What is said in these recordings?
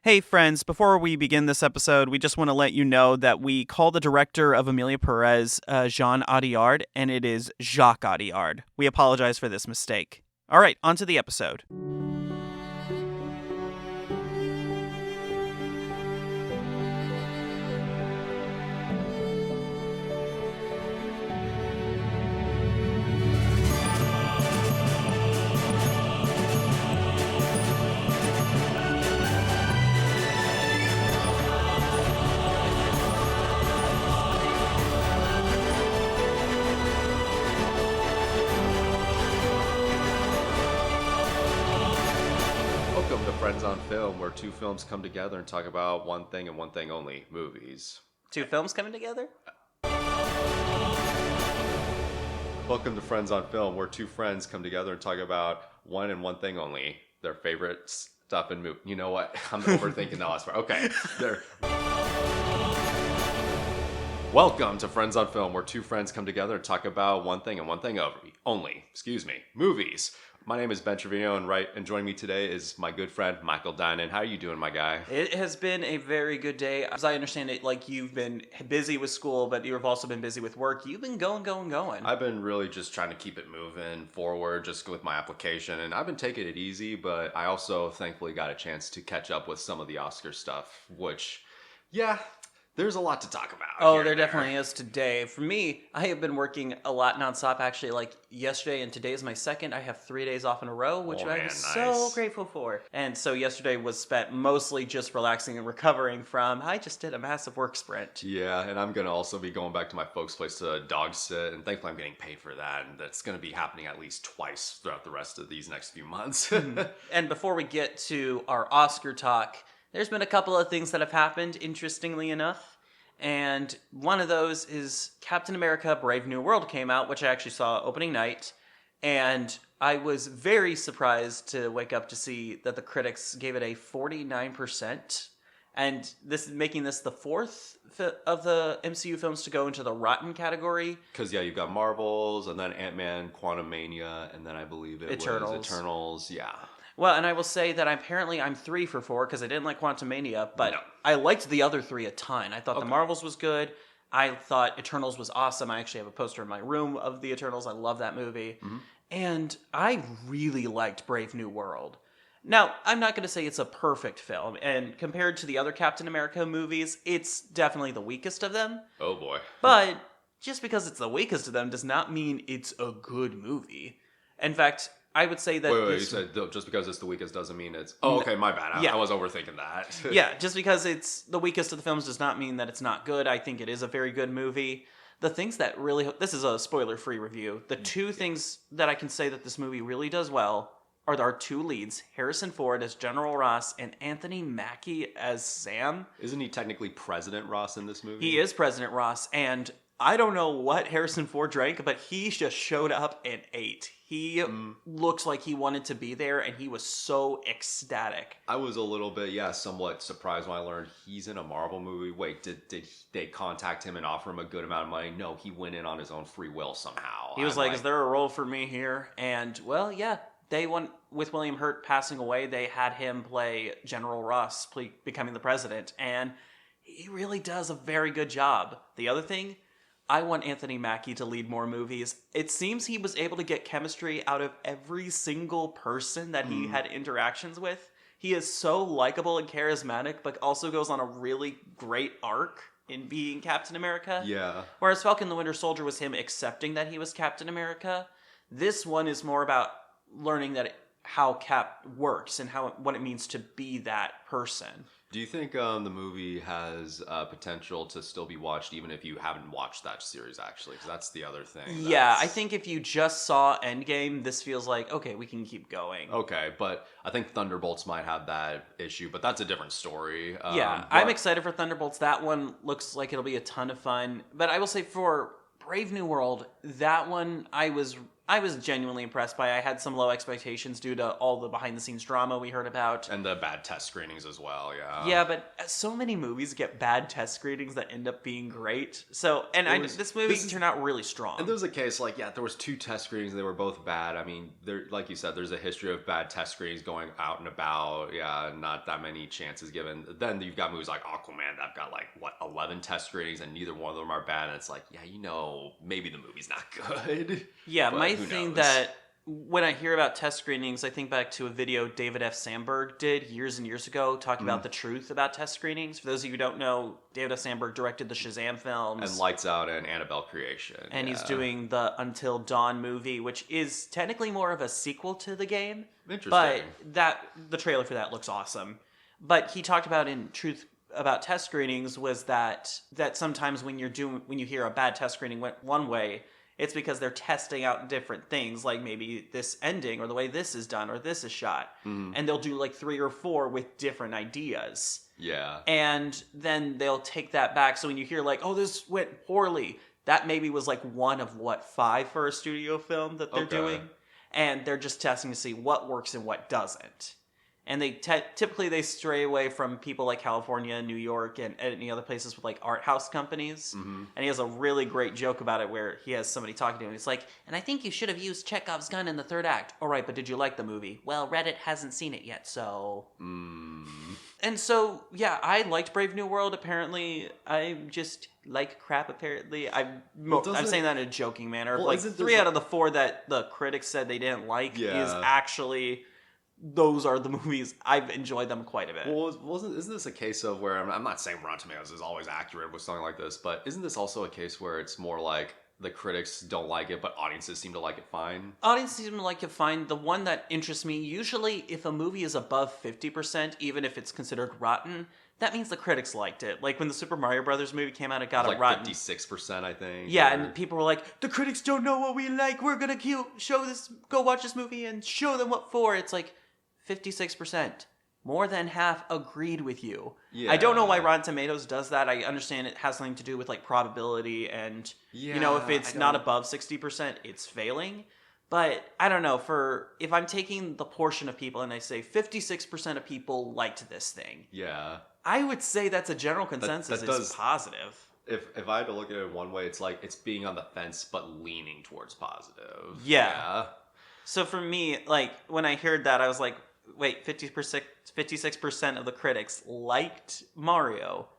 Hey friends, before we begin this episode, we just want to let you know that we call the director of Emilia Perez Jean Audiard, and it is Jacques Audiard. We apologize for this mistake. All right, on to the episode. Welcome to Friends on Film, where two films come together and talk about one thing and one thing only, movies. Two films coming together? Welcome to Friends on Film, where two friends come together and talk about one and one thing only, their favorite stuff in movies. You know what? I'm overthinking the last part. Okay. Welcome to Friends on Film, where two friends come together and talk about one thing and one thing only, movies. My name is Ben Trevino, and joining me today is my good friend, Michael Dinan. How are you doing, my guy? It has been a very good day. As I understand it, like, you've been busy with school, but you've also been busy with work. You've been going. I've been really just trying to keep it moving forward just with my application, and I've been taking it easy, but I also thankfully got a chance to catch up with some of the Oscar stuff, which, yeah, there's a lot to talk about. Oh, there definitely is today. For me, I have been working a lot nonstop. Actually, like yesterday and today is my second. I have 3 days off in a row, which I'm so grateful for. And so yesterday was spent mostly just relaxing and recovering from, I just did a massive work sprint. Yeah, and I'm going to also be going back to my folks' place to dog sit, and thankfully I'm getting paid for that, and that's going to be happening at least twice throughout the rest of these next few months. And before we get to our Oscar talk, there's been a couple of things that have happened, interestingly enough. And one of those is Captain America Brave New World came out, which I actually saw opening night. And I was very surprised to wake up to see that the critics gave it a 49%. And this is making this the fourth of the MCU films to go into the rotten category. Because, yeah, you've got Marvels, and then Ant-Man, Quantumania, and then I believe it was Eternals, yeah. Well, and I will say that apparently I'm 3 for 4 because I didn't like Quantumania, but I liked the other 3 a ton. I thought the Marvels was good. I thought Eternals was awesome. I actually have a poster in my room of the Eternals. I love that movie. Mm-hmm. And I really liked Brave New World. Now, I'm not going to say it's a perfect film, and compared to the other Captain America movies, it's definitely the weakest of them. Oh boy. But just because it's the weakest of them does not mean it's a good movie. In fact, I would say that... Wait, you said just because it's the weakest doesn't mean it's... Oh, okay, my bad. I was overthinking that. Yeah, just because it's the weakest of the films does not mean that it's not good. I think it is a very good movie. The things that really... This is a spoiler-free review. The two things that I can say that this movie really does well are our two leads, Harrison Ford as General Ross and Anthony Mackie as Sam. Isn't he technically President Ross in this movie? He is President Ross, and I don't know what Harrison Ford drank, but he just showed up and ate. He looks like he wanted to be there, and he was so ecstatic. I was a little bit, somewhat surprised when I learned he's in a Marvel movie. Wait, did they contact him and offer him a good amount of money? No, he went in on his own free will somehow. He was like, is there a role for me here? And, well, yeah, they went, with William Hurt passing away, they had him play General Ross, becoming the president, and he really does a very good job. The other thing, I want Anthony Mackie to lead more movies. It seems he was able to get chemistry out of every single person that he had interactions with. He is so likable and charismatic, but also goes on a really great arc in being Captain America. Yeah. Whereas Falcon the Winter Soldier was him accepting that he was Captain America. This one is more about learning how Cap works and what it means to be that person. Do you think the movie has potential to still be watched even if you haven't watched that series, actually? Because that's the other thing. Yeah, I think if you just saw Endgame, this feels like, okay, we can keep going. Okay, but I think Thunderbolts might have that issue, but that's a different story. I'm excited for Thunderbolts. That one looks like it'll be a ton of fun. But I will say for Brave New World, that one I was I was genuinely impressed by it. I had some low expectations due to all the behind-the-scenes drama we heard about. And the bad test screenings as well, yeah. Yeah, but so many movies get bad test screenings that end up being great. So, and this movie turned out really strong. And there was a case, like, yeah, there was 2 test screenings and they were both bad. I mean, there, like you said, there's a history of bad test screenings going out and about. Yeah, not that many chances given. Then you've got movies like Aquaman that have got, like, 11 test screenings and neither one of them are bad. And it's like, yeah, maybe the movie's not good. Yeah, but my thing knows? that when I hear about test screenings, I think back to a video David F. Sandberg did years and years ago talking about the truth about test screenings. For those of you who don't know, David F. Sandberg directed the Shazam films. And Lights Out and Annabelle Creation. And he's doing the Until Dawn movie, which is technically more of a sequel to the game. Interesting. But the trailer for that looks awesome. But he talked about in Truth about test screenings was that sometimes when you hear a bad test screening went one way, it's because they're testing out different things, like maybe this ending or the way this is done or this is shot. And they'll do like 3 or 4 with different ideas. Yeah. And then they'll take that back. So when you hear like, oh, this went poorly, that maybe was like one of 5 for a studio film that they're doing. And they're just testing to see what works and what doesn't. And they typically they stray away from people like California, New York, and any other places with like art house companies. And he has a really great joke about it where he has somebody talking to him. He's like, and I think you should have used Chekhov's gun in the 3rd act. All right, but did you like the movie? Well, Reddit hasn't seen it yet, so... And so, yeah, I liked Brave New World. Apparently, I just like crap, apparently. I'm saying that in a joking manner. Well, like, 3 out of the 4 that the critics said they didn't like is actually... Those are the movies. I've enjoyed them quite a bit. Well, isn't this a case of where, I'm not saying Rotten Tomatoes is always accurate with something like this, but isn't this also a case where it's more like the critics don't like it, but audiences seem to like it fine? Audiences seem to like it fine. The one that interests me, usually if a movie is above 50%, even if it's considered rotten, that means the critics liked it. Like when the Super Mario Brothers movie came out, it got a rotten 56%, I think. Yeah, and people were like, the critics don't know what we like. We're gonna go watch this movie and show them what for. It's like 56%. More than half agreed with you. Yeah. I don't know why Rotten Tomatoes does that. I understand it has something to do with like probability and if it's not above 60%, it's failing. But I don't know, if I'm taking the portion of people and I say 56% of people liked this thing. Yeah. I would say that's a general consensus is positive. If I had to look at it one way, it's like it's being on the fence but leaning towards positive. Yeah. So for me, like when I heard that, I was like, wait, 56% of the critics liked Mario,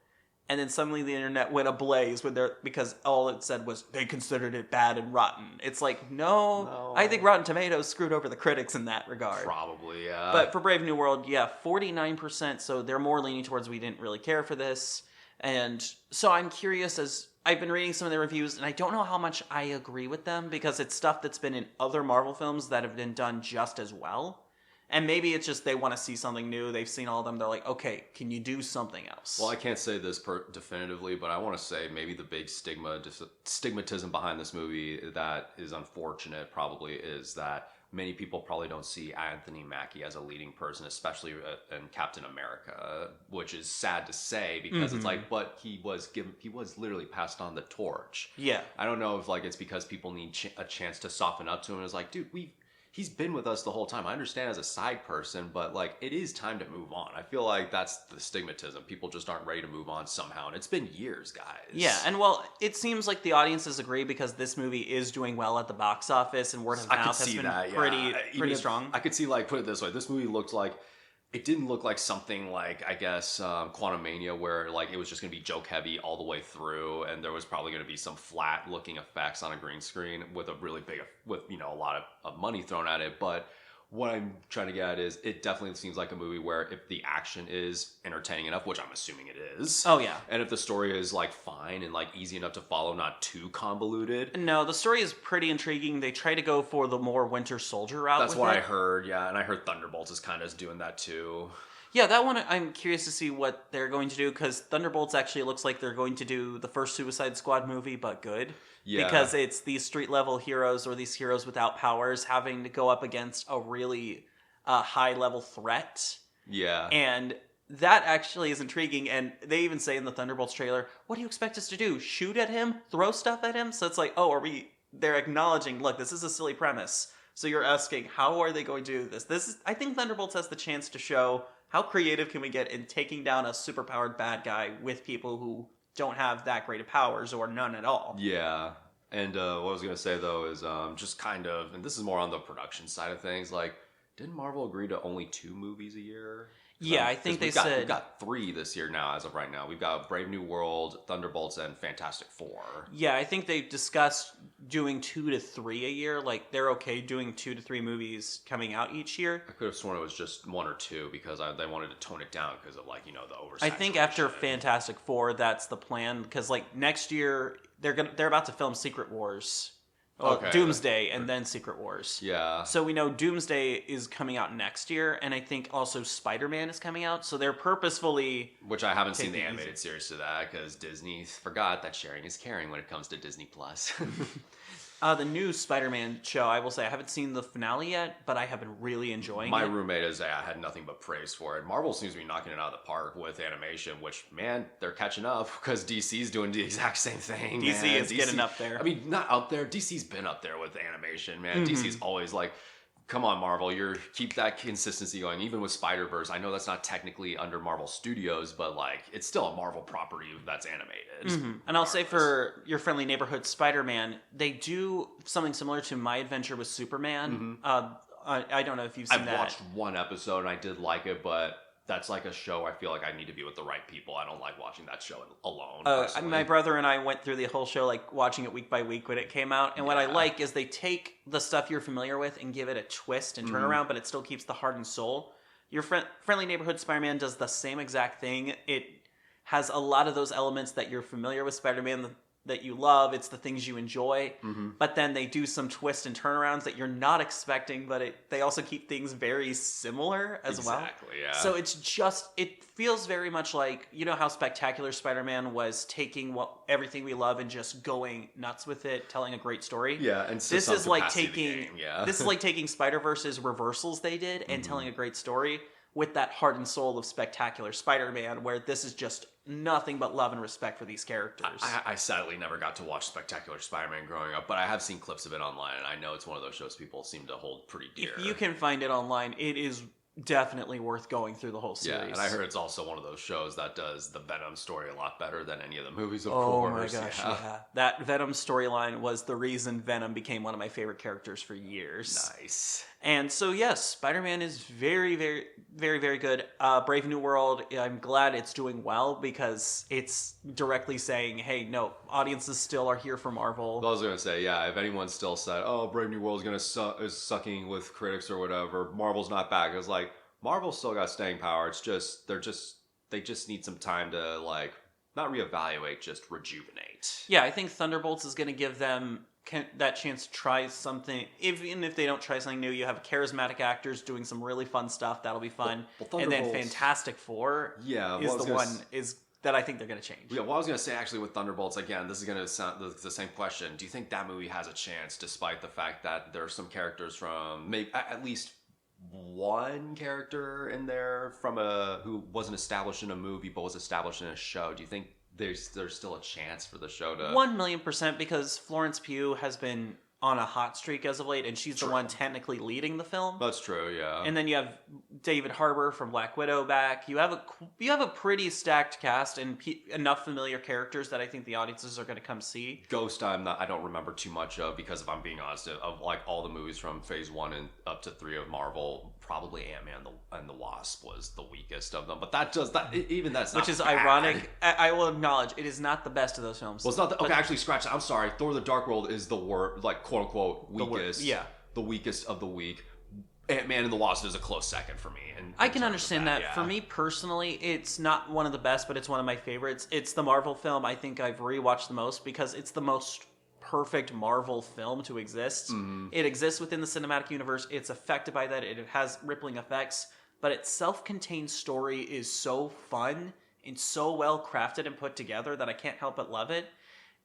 and then suddenly the internet went ablaze because all it said was they considered it bad and rotten. It's like, no. I think Rotten Tomatoes screwed over the critics in that regard. Probably, yeah. But for Brave New World, 49%, so they're more leaning towards we didn't really care for this. And so I'm curious as I've been reading some of the reviews, and I don't know how much I agree with them because it's stuff that's been in other Marvel films that have been done just as well. And maybe it's just they want to see something new. They've seen all of them. They're like, okay, can you do something else? Well, I can't say this definitively, but I want to say maybe the big stigmatism behind this movie that is unfortunate probably is that many people probably don't see Anthony Mackie as a leading person, especially in Captain America, which is sad to say because it's like, but he was literally passed on the torch. Yeah. I don't know if like it's because people need a chance to soften up to him. It's like, dude, he's been with us the whole time. I understand as a side person, but like it is time to move on. I feel like that's the stigmatism. People just aren't ready to move on somehow, and it's been years, guys. Yeah, and well, it seems like the audiences agree because this movie is doing well at the box office, and word of mouth has been pretty strong. I could see, like, put it this way: this movie looked like. It didn't look like something like, I guess, Quantumania, where like it was just going to be joke heavy all the way through, and there was probably going to be some flat looking effects on a green screen with a really big, a lot of money thrown at it. But what I'm trying to get at is it definitely seems like a movie where if the action is entertaining enough, which I'm assuming it is. Oh, yeah. And if the story is like fine and like easy enough to follow, not too convoluted. No, the story is pretty intriguing. They try to go for the more Winter Soldier route. That's what I heard, yeah. And I heard Thunderbolts is kind of doing that too. Yeah, that one I'm curious to see what they're going to do because Thunderbolts actually looks like they're going to do the first Suicide Squad movie, but good. Yeah. Because it's these street level heroes or these heroes without powers having to go up against a really high level threat. Yeah. And that actually is intriguing. And they even say in the Thunderbolts trailer, what do you expect us to do? Shoot at him? Throw stuff at him? So it's like, oh, are we they're acknowledging, look, this is a silly premise. So you're asking, how are they going to do this? I think Thunderbolts has the chance to show how creative can we get in taking down a superpowered bad guy with people who don't have that great of powers or none at all. Yeah. And what I was going to say, though, is just kind of, and this is more on the production side of things, like, didn't Marvel agree to only 2 movies a year? Yeah, I think they said... We've got 3 this year now, as of right now. We've got Brave New World, Thunderbolts, and Fantastic Four. Yeah, I think they've discussed doing 2 to 3 a year. Like, they're okay doing 2 to 3 movies coming out each year. I could have sworn it was just 1 or 2 because they wanted to tone it down because of, like, the oversaturation. I think after Fantastic Four, that's the plan. Because, like, next year, they're about to film Secret Wars. Well, Okay. Doomsday and then Secret Wars. Yeah. So we know Doomsday is coming out next year, and I think also Spider-Man is coming out. So they're purposefully... Which I haven't seen the taking it animated series to that because Disney forgot that sharing is caring when it comes to Disney+. The new Spider-Man show, I will say, I haven't seen the finale yet, but I have been really enjoying My it. roommate has had nothing but praise for it. Marvel seems to be knocking it out of the park with animation, which, man, they're catching up because DC's doing the exact same thing. DC man. is getting up there. I mean, not up there. DC's been up there with animation, man. Mm-hmm. DC's always like, come on, Marvel, keep that consistency going. Even with Spider-Verse, I know that's not technically under Marvel Studios, but like it's still a Marvel property that's animated. Mm-hmm. And I'll say for your friendly neighborhood Spider-Man, they do something similar to My Adventure with Superman. I don't know if you've seen that. I've watched 1 episode and I did like it, but that's like a show I feel like I need to be with the right people. I don't like watching that show alone. My brother and I went through the whole show, like watching it week by week when it came out. And what I like is they take the stuff you're familiar with and give it a twist and turn around, but it still keeps the heart and soul. Your friendly neighborhood Spider-Man does the same exact thing. It has a lot of those elements that you're familiar with Spider-Man, that you love. It's the things you enjoy. But then they do some twists and turnarounds that you're not expecting, but they also keep things very similar as well. Exactly, yeah. So it feels very much like, you know how Spectacular Spider-Man was taking everything we love and just going nuts with it, telling a great story? Yeah, and this is like taking this is like taking Spider-Verse's reversals they did and telling a great story with that heart and soul of Spectacular Spider-Man, where this is just nothing but love and respect for these characters. I sadly never got to watch Spectacular Spider-Man growing up, but I have seen clips of it online, and I know it's one of those shows people seem to hold pretty dear. If you can find it online, it is definitely worth going through the whole series. Yeah, and I heard it's also one of those shows that does the Venom story a lot better than any of the movies, of oh course. My gosh, yeah. That Venom storyline was the reason Venom became one of my favorite characters for years. Nice. And so, yes, Spider-Man is very, very, very, very good. Brave New World, I'm glad it's doing well because it's directly saying, hey, no, audiences still are here for Marvel. I was going to say, yeah, if anyone still said, oh, Brave New World is sucking with critics or whatever, Marvel's not back. It's like, Marvel's still got staying power. It's just, they just need some time to, like, not reevaluate, just rejuvenate. Yeah, I think Thunderbolts is going to give them that chance to try something. Even if they don't try something new, you have charismatic actors doing some really fun stuff. That'll be fun. Well, and then Fantastic Four is the one that I think they're going to change. Yeah, well, I was going to say, actually, with Thunderbolts, again, this is going to sound the same question. Do you think that movie has a chance, despite the fact that there are some characters from, maybe at least one character in there from who wasn't established in a movie but was established in a show? Do you think there's still a chance for the show to 1,000,000%, because Florence Pugh has been on a hot streak as of late, and she's the one technically leading the film. That's true, yeah. And then you have David Harbour from Black Widow back. You have a pretty stacked cast and enough familiar characters that I think the audiences are going to come see. Ghost, I don't remember too much of, because if I'm being honest, of like all the movies from Phase 1 and up to 3 of Marvel, probably Ant-Man and the Wasp was the weakest of them. But that's not which is bad. ironic. I will acknowledge it is not the best of those films. Well, it's not okay. Actually, scratch that. I'm sorry. Thor: The Dark World is the worst, like quote unquote weakest. The weakest of the weak. Ant-Man and the Wasp is a close second for me. And I can understand that. Yeah. For me personally, it's not one of the best, but it's one of my favorites. It's the Marvel film I think I've rewatched the most because it's the most perfect Marvel film to exist. Mm-hmm. It exists within the cinematic universe. It's affected by that. It has rippling effects, but its self-contained story is so fun and so well crafted and put together that I can't help but love it.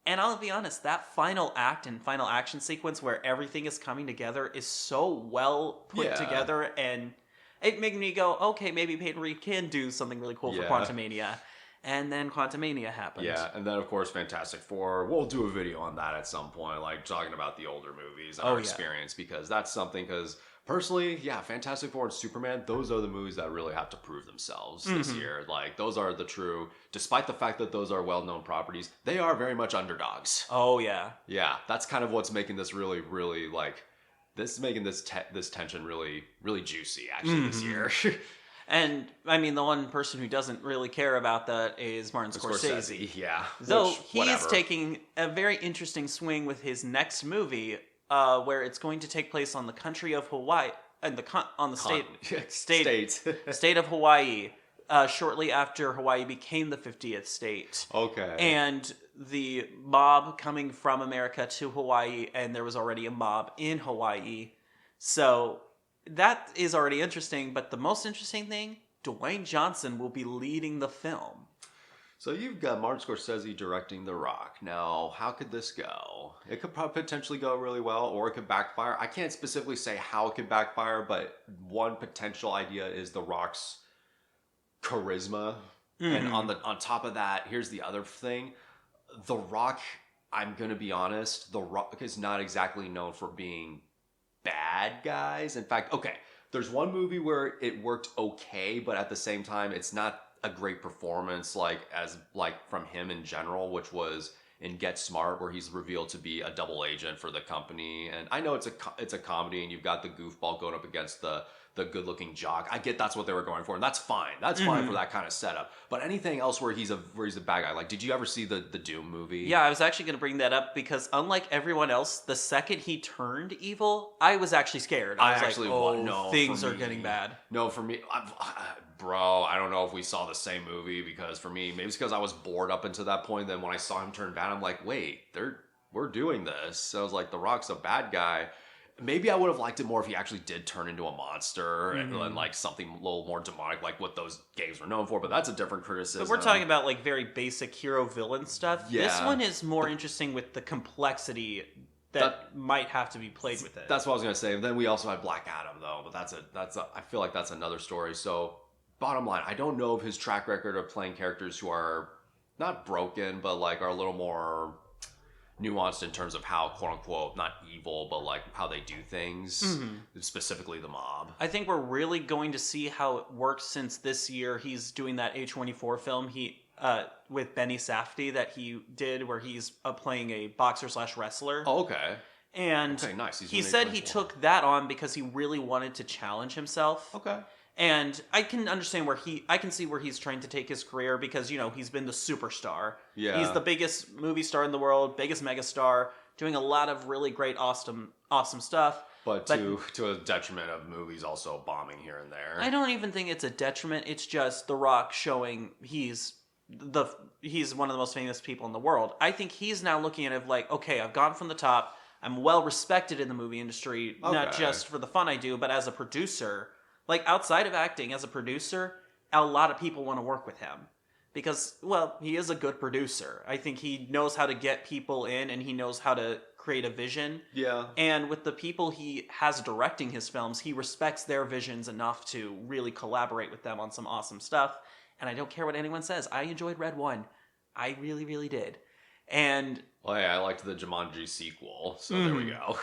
And I'll be honest, that final act and final action sequence where everything is coming together is so well put together, and it made me go, okay, maybe Peyton Reed can do something really cool for Quantumania. And then Quantumania happened. Yeah, and then of course Fantastic Four. We'll do a video on that at some point, like talking about the older movies and our experience, because that's something. Because personally, yeah, Fantastic Four and Superman, those are the movies that really have to prove themselves this year. Like those are the true. Despite the fact that those are well-known properties, they are very much underdogs. Oh yeah, yeah. That's kind of what's making this really, really like this is making this tension really, really juicy actually this year. And, I mean, the one person who doesn't really care about that is Martin Scorsese. Yeah. Though he is taking a very interesting swing with his next movie, where it's going to take place on the country of Hawaii, and on the state of Hawaii, shortly after Hawaii became the 50th state. Okay. And the mob coming from America to Hawaii, and there was already a mob in Hawaii. So that is already interesting, but the most interesting thing, Dwayne Johnson will be leading the film. So you've got Martin Scorsese directing The Rock. Now, how could this go? It could probably potentially go really well, or it could backfire. I can't specifically say how it could backfire, but one potential idea is The Rock's charisma. And on top of that, here's the other thing. The Rock, I'm going to be honest, The Rock is not exactly known for being bad guys. In fact, okay, there's one movie where it worked okay, but at the same time, it's not a great performance from him in general, which was in Get Smart, where he's revealed to be a double agent for the company. And I know it's a comedy, and you've got the goofball going up against the good-looking jock. I get that's what they were going for, and that's fine. That's fine for that kind of setup. But anything else where he's a bad guy, like, did you ever see the Doom movie? Yeah, I was actually going to bring that up because unlike everyone else, the second he turned evil, I was actually scared. I was like, things are getting bad. No, for me, bro, I don't know if we saw the same movie, because for me, maybe it's because I was bored up until that point. Then when I saw him turn bad, I'm like, wait, we're doing this. So I was like, The Rock's a bad guy. Maybe I would have liked it more if he actually did turn into a monster and like something a little more demonic, like what those games were known for. But that's a different criticism. But we're talking about like very basic hero-villain stuff. Yeah. This one is more interesting with the complexity that might have to be played with it. That's what I was gonna say. Then we also had Black Adam, though. But I feel like that's another story. So bottom line, I don't know if his track record of playing characters who are not broken, but like are a little more nuanced in terms of how, quote unquote, not evil, but like how they do things, specifically the mob. I think we're really going to see how it works, since this year he's doing that A24 film with Benny Safdie that he did, where he's playing a boxer/wrestler. Oh, okay. And okay, nice. He said he took that on because he really wanted to challenge himself. Okay. And I can understand I can see where he's trying to take his career, because, he's been the superstar. Yeah. He's the biggest movie star in the world, biggest megastar, doing a lot of really great, awesome stuff. But to a detriment of movies also bombing here and there. I don't even think it's a detriment. It's just The Rock showing he's one of the most famous people in the world. I think he's now looking at it like, okay, I've gone from the top. I'm well respected in the movie industry, not just for the fun I do, but as a producer. Like, outside of acting, as a producer, a lot of people want to work with him. Because, well, he is a good producer. I think he knows how to get people in, and he knows how to create a vision. Yeah. And with the people he has directing his films, he respects their visions enough to really collaborate with them on some awesome stuff. And I don't care what anyone says. I enjoyed Red One. I really, really did. And... well, yeah, I liked the Jumanji sequel, so there we go.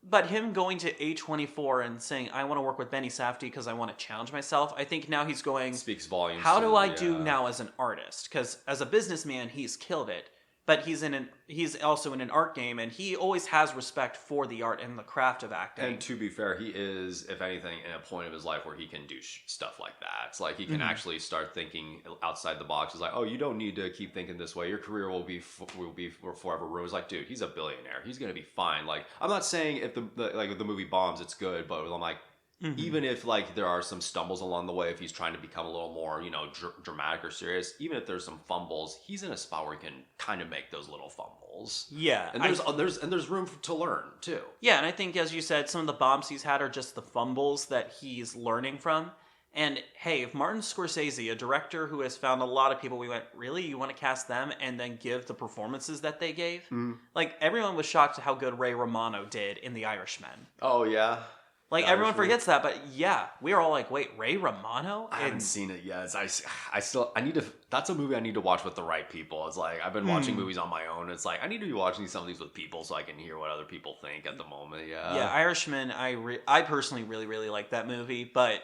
But him going to A24 and saying, I want to work with Benny Safdie because I want to challenge myself, I think now he's going... speaks volumes. How do I do now as an artist? Because as a businessman, he's killed it. But he's also in an art game, and he always has respect for the art and the craft of acting. And to be fair, he is, if anything, in a point of his life where he can do stuff like that. It's like he can actually start thinking outside the box. It's like, oh, you don't need to keep thinking this way. Your career will be forever ruined. It's like, dude, he's a billionaire. He's gonna be fine. Like, I'm not saying if the movie bombs, it's good, but I'm like, even if like there are some stumbles along the way, if he's trying to become a little more, dramatic or serious, even if there's some fumbles, he's in a spot where he can kind of make those little fumbles. Yeah, and there's room to learn too. Yeah, and I think, as you said, some of the bombs he's had are just the fumbles that he's learning from. And hey, if Martin Scorsese, a director who has found a lot of people, we went, really, you want to cast them and then give the performances that they gave? Like, everyone was shocked at how good Ray Romano did in The Irishman. Oh yeah. Like, The everyone Irishman. forgets that, but yeah, we were all like, wait, Ray Romano? I haven't seen it yet. I need to. That's a movie I need to watch with the right people. It's like I've been watching movies on my own. It's like I need to be watching some of these with people so I can hear what other people think at the moment. Yeah, Irishman, I personally really, really like that movie, but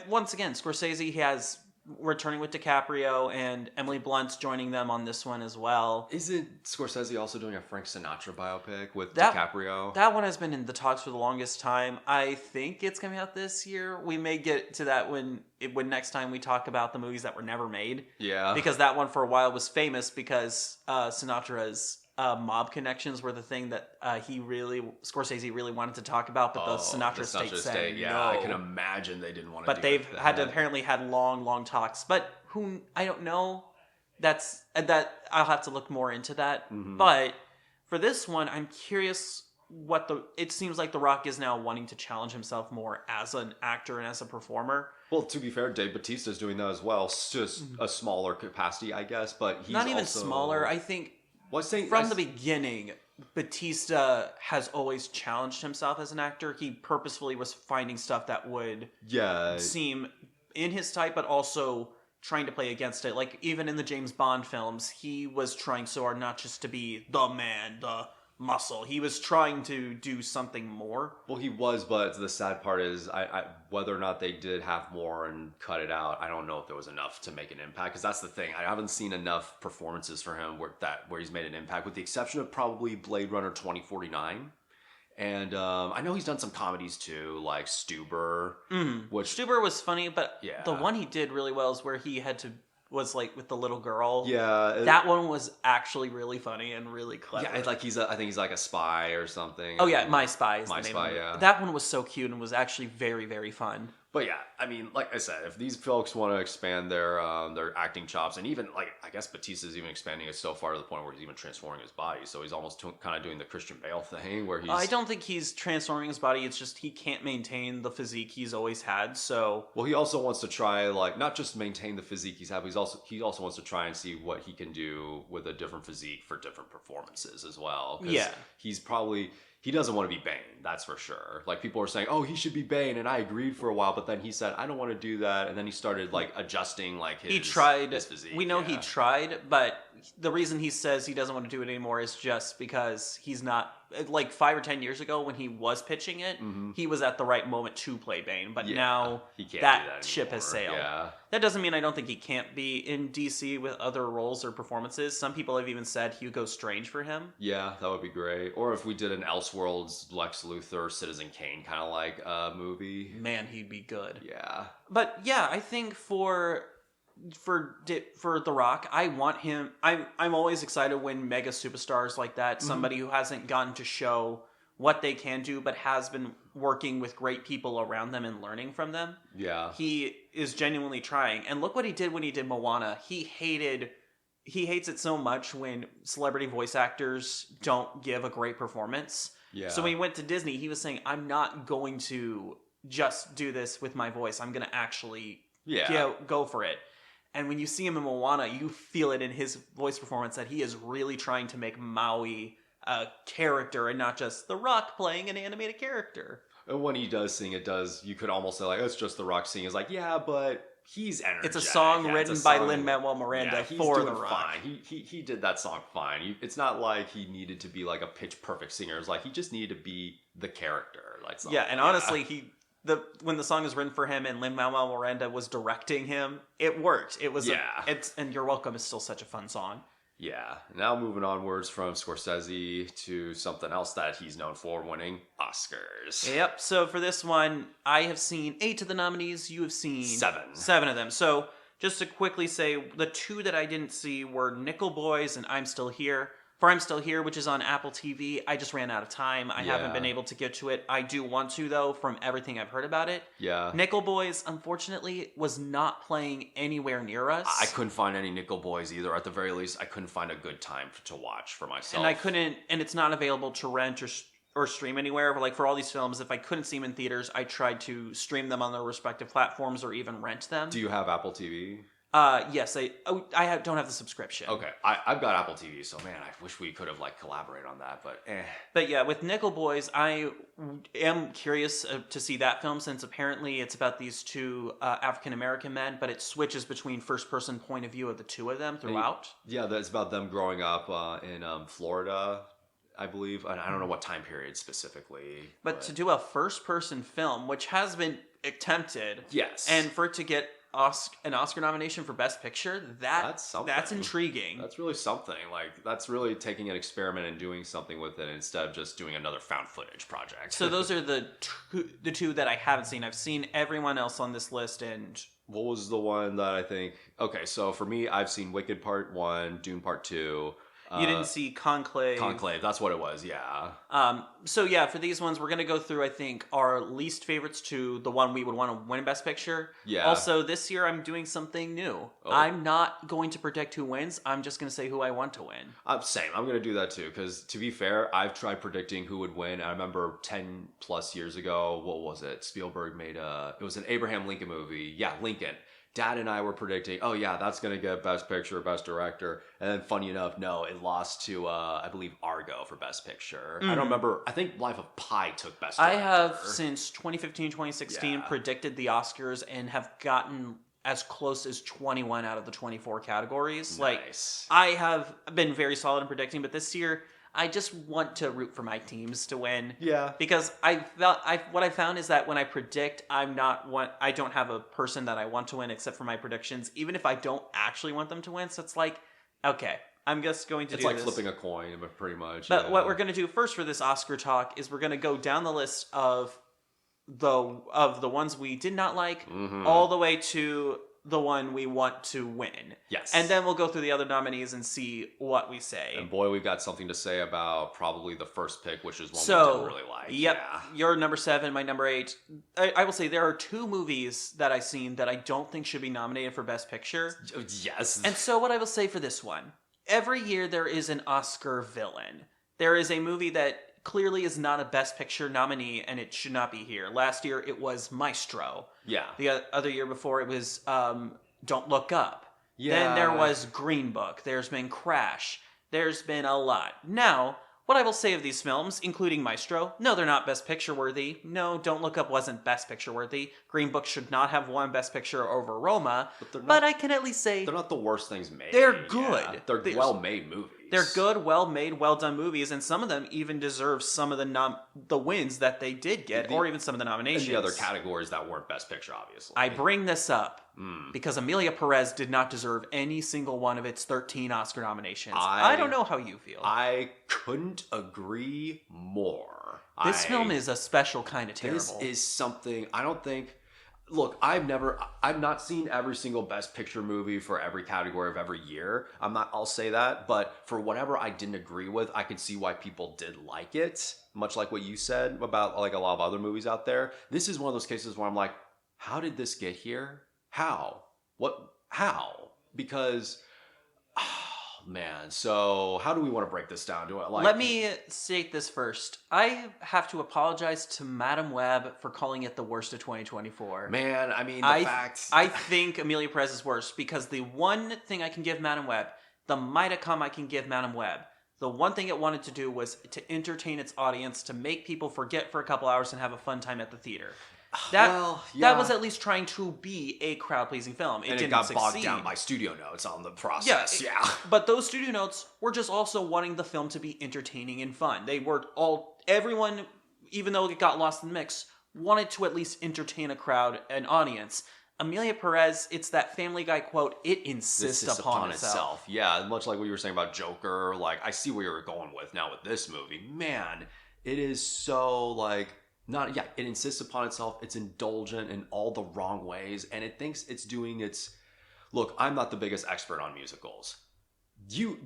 once again, Scorsese, he has returning with DiCaprio, and Emily Blunt's joining them on this one as well. Isn't Scorsese also doing a Frank Sinatra biopic with That- DiCaprio? That one has been in the talks for the longest time. I think it's coming out this year. We may get to that when next time we talk about the movies that were never made. Yeah. Because that one for a while was famous because Sinatra's mob connections were the thing that Scorsese really wanted to talk about, but the Sinatra state said yeah, no. I can imagine they didn't want to. But they've apparently had long talks. But I don't know. That I'll have to look more into that. Mm-hmm. But for this one, I'm curious it seems like The Rock is now wanting to challenge himself more as an actor and as a performer. Well, to be fair, Dave Bautista's doing that as well. It's just a smaller capacity, I guess. But he's not even also smaller. I think from the beginning, Bautista has always challenged himself as an actor. He purposefully was finding stuff that would seem in his type, but also trying to play against it. Like, even in the James Bond films, he was trying so hard not just to be the man, the muscle. He was trying to do something more. Well, he was, but the sad part is, I whether or not they did have more and cut it out, I don't know if there was enough to make an impact. Because that's the thing, I haven't seen enough performances for him where he's made an impact, with the exception of probably Blade Runner 2049. And I know he's done some comedies too, like Stuber. Which Stuber was funny, but Yeah. the one he did really well is where he was like with the little girl. Yeah, that one was actually really funny and really clever. Yeah, it's like I think he's like a spy or something. Oh yeah, My Spy is My the name Spy, of it. yeah. That one was so cute and was actually very, very fun. But yeah, I mean, like I said, if these folks want to expand their acting chops, and even like I guess Bautista's even expanding it so far to the point where he's even transforming his body, so he's almost kind of doing the Christian Bale thing where he's. I don't think he's transforming his body. It's just he can't maintain the physique he's always had. So well, he also wants to try not just maintain the physique he's had, but he also wants to try and see what he can do with a different physique for different performances as well. 'Cause yeah, he doesn't want to be Bane, that's for sure. Like, people are saying, oh, he should be Bane, and I agreed for a while, but then he said, I don't want to do that, and then he started adjusting his physique. We know he tried, but the reason he says he doesn't want to do it anymore is just because he's not, like 5 or 10 years ago when he was pitching it, he was at the right moment to play Bane, but now he can't that, do that ship has anymore. sailed. Yeah. That doesn't mean I don't think he can't be in DC with other roles or performances. Some people have even said Hugo Strange for him. Yeah, that would be great. Or if we did an Elseworlds Lex Luthor, Citizen Kane kind of movie. Man, he'd be good. Yeah. But yeah, I think for The Rock, I want him. I'm always excited when mega superstars like that, somebody who hasn't gotten to show what they can do, but has been working with great people around them and learning from them. Yeah. He is genuinely trying. And look what he did when he did Moana. He hates it so much when celebrity voice actors don't give a great performance. Yeah. So when he went to Disney, he was saying, I'm not going to just do this with my voice. I'm going to actually go for it. And when you see him in Moana, you feel it in his voice performance that he is really trying to make Maui a character and not just The Rock playing an animated character. And when he does sing, you could almost say, it's just The Rock singing. It's like, yeah, but he's energetic. It's a song written by Lin-Manuel Miranda for The Rock. Fine. He did that song fine. It's not like he needed to be like a pitch perfect singer. It's like he just needed to be the character. Honestly, when the song was written for him and Lin-Manuel Miranda was directing him, it worked. It was and You're Welcome is still such a fun song. Yeah. Now moving onwards from Scorsese to something else that he's known for, winning Oscars. Yep. So for this one, I have seen 8 of the nominees. You have seen 7 of them. So just to quickly say, the 2 that I didn't see were Nickel Boys and I'm Still Here. For I'm Still Here, which is on Apple TV, I just ran out of time. I haven't been able to get to it. I do want to, though, from everything I've heard about it. Yeah. Nickel Boys, unfortunately, was not playing anywhere near us. I couldn't find any Nickel Boys either. At the very least, I couldn't find a good time to watch for myself. And it's not available to rent or stream anywhere. But for all these films, if I couldn't see them in theaters, I tried to stream them on their respective platforms or even rent them. Do you have Apple TV? Yes, don't have the subscription. Okay, I've got Apple TV, so man, I wish we could have like collaborated on that, but eh. But yeah, with Nickel Boys, I am curious to see that film, since apparently it's about these two African American men, but it switches between first person point of view of the two of them throughout. Yeah, that's about them growing up in Florida, I believe. I don't know what time period specifically. But to do a first person film, which has been attempted, yes, and for it to get an Oscar nomination for Best Picture, that's something. That's intriguing. That's really something. Like, that's really taking an experiment and doing something with it instead of just doing another found footage project. So those are the two that I haven't seen. I've seen everyone else on this list, and what was the one that I think... Okay, so for me, I've seen Wicked Part 1, Dune Part 2. You didn't see Conclave. Conclave, that's what it was, yeah. So yeah, for these ones, we're going to go through, I think, our least favorites to the one we would want to win Best Picture. Yeah. Also, this year, I'm doing something new. Oh. I'm not going to predict who wins. I'm just going to say who I want to win. Same. I'm going to do that too, because to be fair, I've tried predicting who would win. I remember 10 plus years ago, what was it? Spielberg made it was an Abraham Lincoln movie. Yeah, Lincoln. Dad and I were predicting, oh yeah, that's going to get Best Picture, Best Director. And then funny enough, no, it lost to, I believe, Argo for Best Picture. I don't remember. I think Life of Pi took Best Director. I have, since 2015, 2016, predicted the Oscars and have gotten as close as 21 out of the 24 categories. Nice. Like, I have been very solid in predicting, but this year... I just want to root for my teams to win. Yeah. Because what I found is that when I predict, I don't have a person that I want to win except for my predictions, even if I don't actually want them to win. So it's like, okay, I'm just going to do this. It's like flipping a coin, pretty much. But what we're going to do first for this Oscar talk is we're going to go down the list of the ones we did not like, all the way to the one we want to win. Yes. And then we'll go through the other nominees and see what we say. And boy, we've got something to say about probably the first pick, which is one we didn't really like. Yep. Yeah. You're number 7, my number 8. I will say there are 2 movies that I've seen that I don't think should be nominated for Best Picture. Yes. And so what I will say for this one, every year there is an Oscar villain. There is a movie that clearly is not a Best Picture nominee, and it should not be here. Last year, it was Maestro. Yeah. The other year before, it was Don't Look Up. Yeah. Then there was Green Book. There's been Crash. There's been a lot. Now, what I will say of these films, including Maestro, no, they're not Best Picture worthy. No, Don't Look Up wasn't Best Picture worthy. Green Book should not have won Best Picture over Roma. But I can at least say... They're not the worst things made. They're good. Yeah. They're well-made movies. They're good, well-made, well-done movies, and some of them even deserve some of the wins that they did get, or even some of the nominations. And the other categories that weren't Best Picture, obviously. I bring this up because Emilia Perez did not deserve any single one of its 13 Oscar nominations. I don't know how you feel. I couldn't agree more. This film is a special kind of terrible. This is something I don't think... Look, I've not seen every single Best Picture movie for every category of every year. I'll say that, but for whatever I didn't agree with, I could see why people did like it. Much like what you said about like a lot of other movies out there. This is one of those cases where I'm like, how did this get here? How? How? Because... Man, so how do we want to break this down? Let me state this first. I have to apologize to Madam Web for calling it the worst of 2024. Man, I mean, I think Emilia Perez is worse because the one thing I can give Madam Web, the midicum I can give Madam Web, the one thing it wanted to do was to entertain its audience, to make people forget for a couple hours and have a fun time at the theater. That was at least trying to be a crowd-pleasing film. It got bogged down by studio notes on the process. Yeah. But those studio notes were just also wanting the film to be entertaining and fun. They were everyone, even though it got lost in the mix, wanted to at least entertain a crowd, an audience. Emilia Perez, it's that Family Guy quote, it insists upon itself. Yeah, much like what you were saying about Joker. Like, I see where you were going with now with this movie. Man, it is so like... it insists upon itself. It's indulgent in all the wrong ways, and it thinks it's doing its... Look, I'm not the biggest expert on musicals.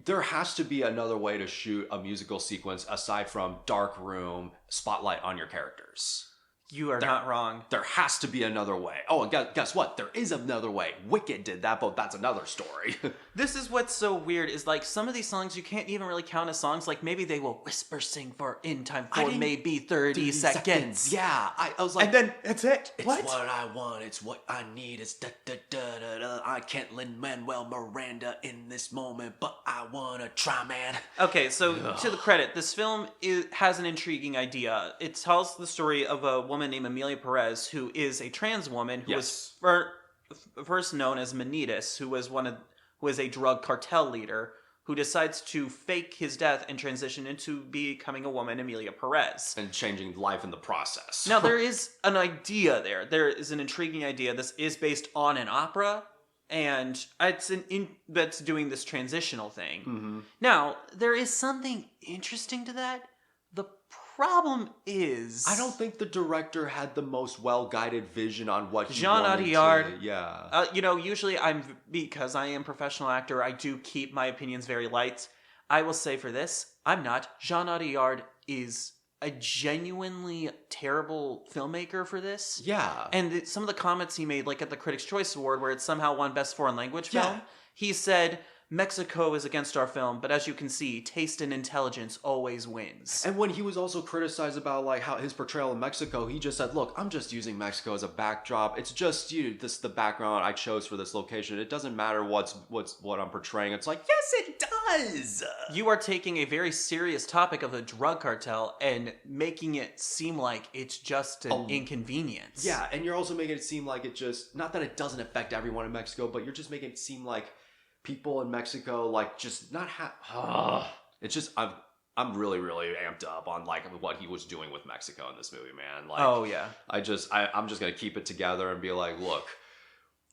There has to be another way to shoot a musical sequence aside from dark room, spotlight on your characters. You are not wrong. There has to be another way. Oh, and guess what? There is another way. Wicked did that, but that's another story. This is what's so weird is like some of these songs you can't even really count as songs. Like maybe they will whisper sing for in time for maybe 30 seconds. Yeah, I was like, and then that's it. It's what I want. It's what I need. It's da da da da da. I can't Lin-Manuel Miranda in this moment, but I wanna try, man. Okay, so to the credit, this film has an intriguing idea. It tells the story of a woman named Emilia Perez, who is a trans woman who was first known as Manitas, who was a drug cartel leader who decides to fake his death and transition into becoming a woman, Emilia Perez. And changing life in the process. Now, there is an idea there. There is an intriguing idea. This is based on an opera, and it's that's doing this transitional thing. Mm-hmm. Now, there is something interesting to that. The problem is, I don't think the director had the most well-guided vision on what he Jean wanted Audiard. to... Yeah. Usually because I am a professional actor, I do keep my opinions very light. I will say for this, I'm not. Jean Audiard is a genuinely terrible filmmaker for this. Yeah. And some of the comments he made, like at the Critics' Choice Award, where it somehow won Best Foreign Language Film, he said, Mexico is against our film, but as you can see, taste and intelligence always wins. And when he was also criticized about like how his portrayal of Mexico, he just said, "Look, I'm just using Mexico as a backdrop. It's just the background I chose for this location. It doesn't matter what I'm portraying." It's like, yes, it does. You are taking a very serious topic of a drug cartel and making it seem like it's just an inconvenience. Yeah, and you're also making it seem like it just, not that it doesn't affect everyone in Mexico, but you're just making it seem like people in Mexico, like, just not it's just, I'm really, really amped up on, like, what he was doing with Mexico in this movie, man. Like, oh, yeah. I'm just going to keep it together and be like, look,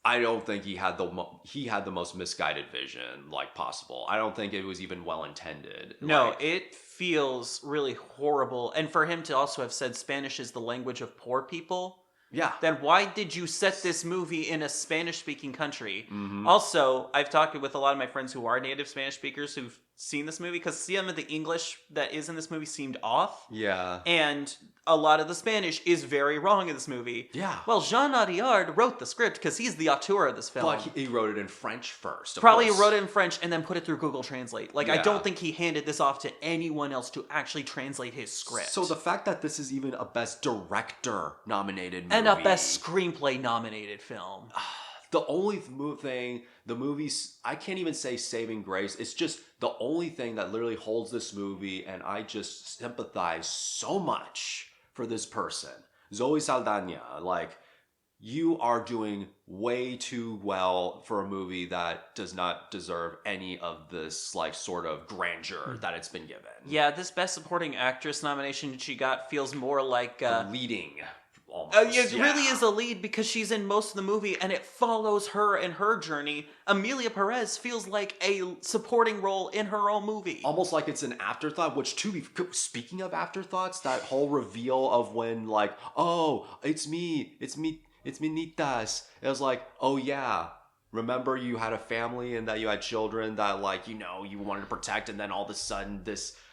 I don't think he had the most misguided vision, like, possible. I don't think it was even well-intended. No, like, it feels really horrible. And for him to also have said Spanish is the language of poor people... Yeah. Then why did you set this movie in a Spanish-speaking country? Mm-hmm. Also, I've talked with a lot of my friends who are native Spanish speakers who've seen this movie, because some of the English that is in this movie seemed off. Yeah. And a lot of the Spanish is very wrong in this movie. Yeah. Well, Jean Audiard wrote the script because he's the auteur of this film. But he wrote it in French first. Probably wrote it in French and then put it through Google Translate. Like, Yeah. I don't think he handed this off to anyone else to actually translate his script. So the fact that this is even a Best Director nominated movie. And a Best Screenplay nominated film. The only thing, the movie's, I can't even say saving grace. It's just the only thing that literally holds this movie, and I just sympathize so much for this person. Zoe Saldana, like, you are doing way too well for a movie that does not deserve any of this, like, sort of grandeur that it's been given. Yeah, this Best Supporting Actress nomination she got feels more like... leading, almost. It really is a lead because she's in most of the movie and it follows her and her journey. Emilia Perez feels like a supporting role in her own movie. Almost like it's an afterthought, which speaking of afterthoughts, that whole reveal of when, like, oh, it's me, Nitas. It was like, oh yeah, remember you had a family and that you had children that, like, you wanted to protect, and then all of a sudden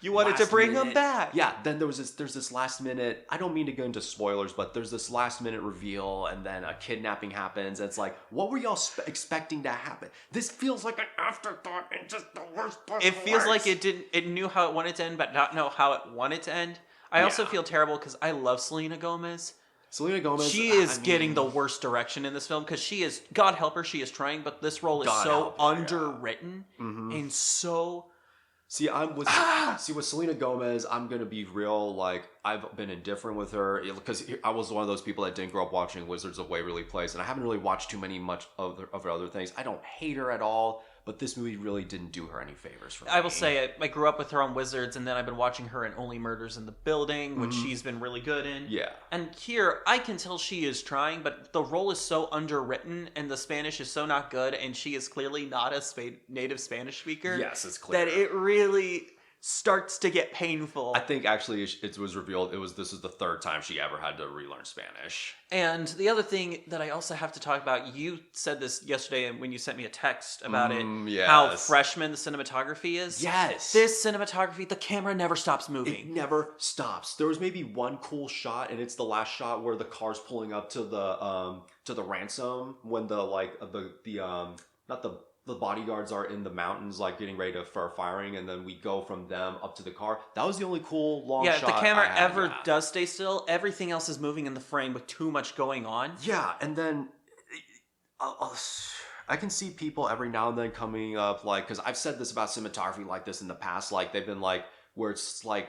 you wanted to bring them back. Yeah, then there's this last minute, I don't mean to go into spoilers, but there's this last minute reveal, and then a kidnapping happens, and it's like, what were y'all expecting to happen? This feels like an afterthought and just the worst possible. It feels like it knew how it wanted to end, but not know how it wanted to end. I also feel terrible because I love Selena Gomez. Selena Gomez, she is getting the worst direction in this film because she is, God help her, she is trying, but this role is so underwritten and so... with Selena Gomez, I'm going to be real, like, I've been indifferent with her because I was one of those people that didn't grow up watching Wizards of Waverly Place, and I haven't really watched much of her other things. I don't hate her at all, but this movie really didn't do her any favors for me. I will say, I grew up with her on Wizards, and then I've been watching her in Only Murders in the Building, which she's been really good in. Yeah. And here, I can tell she is trying, but the role is so underwritten, and the Spanish is so not good, and she is clearly not a native Spanish speaker. Yes, it's clear. That it really... starts to get painful. I think actually it was revealed this is the third time she ever had to relearn Spanish. And the other thing that I also have to talk about, you said this yesterday when you sent me a text about it, yes. how freshman the cinematography is. Yes. This cinematography, the camera never stops moving. It never stops. There was maybe one cool shot, and it's the last shot where the car's pulling up to the ransom when the bodyguards are in the mountains, like getting ready for firing, and then we go from them up to the car. That was the only cool long shot. Yeah, if the camera does stay still, everything else is moving in the frame with too much going on. Yeah, and then I can see people every now and then coming up, like, because I've said this about cinematography like this in the past, like they've been like, where it's like,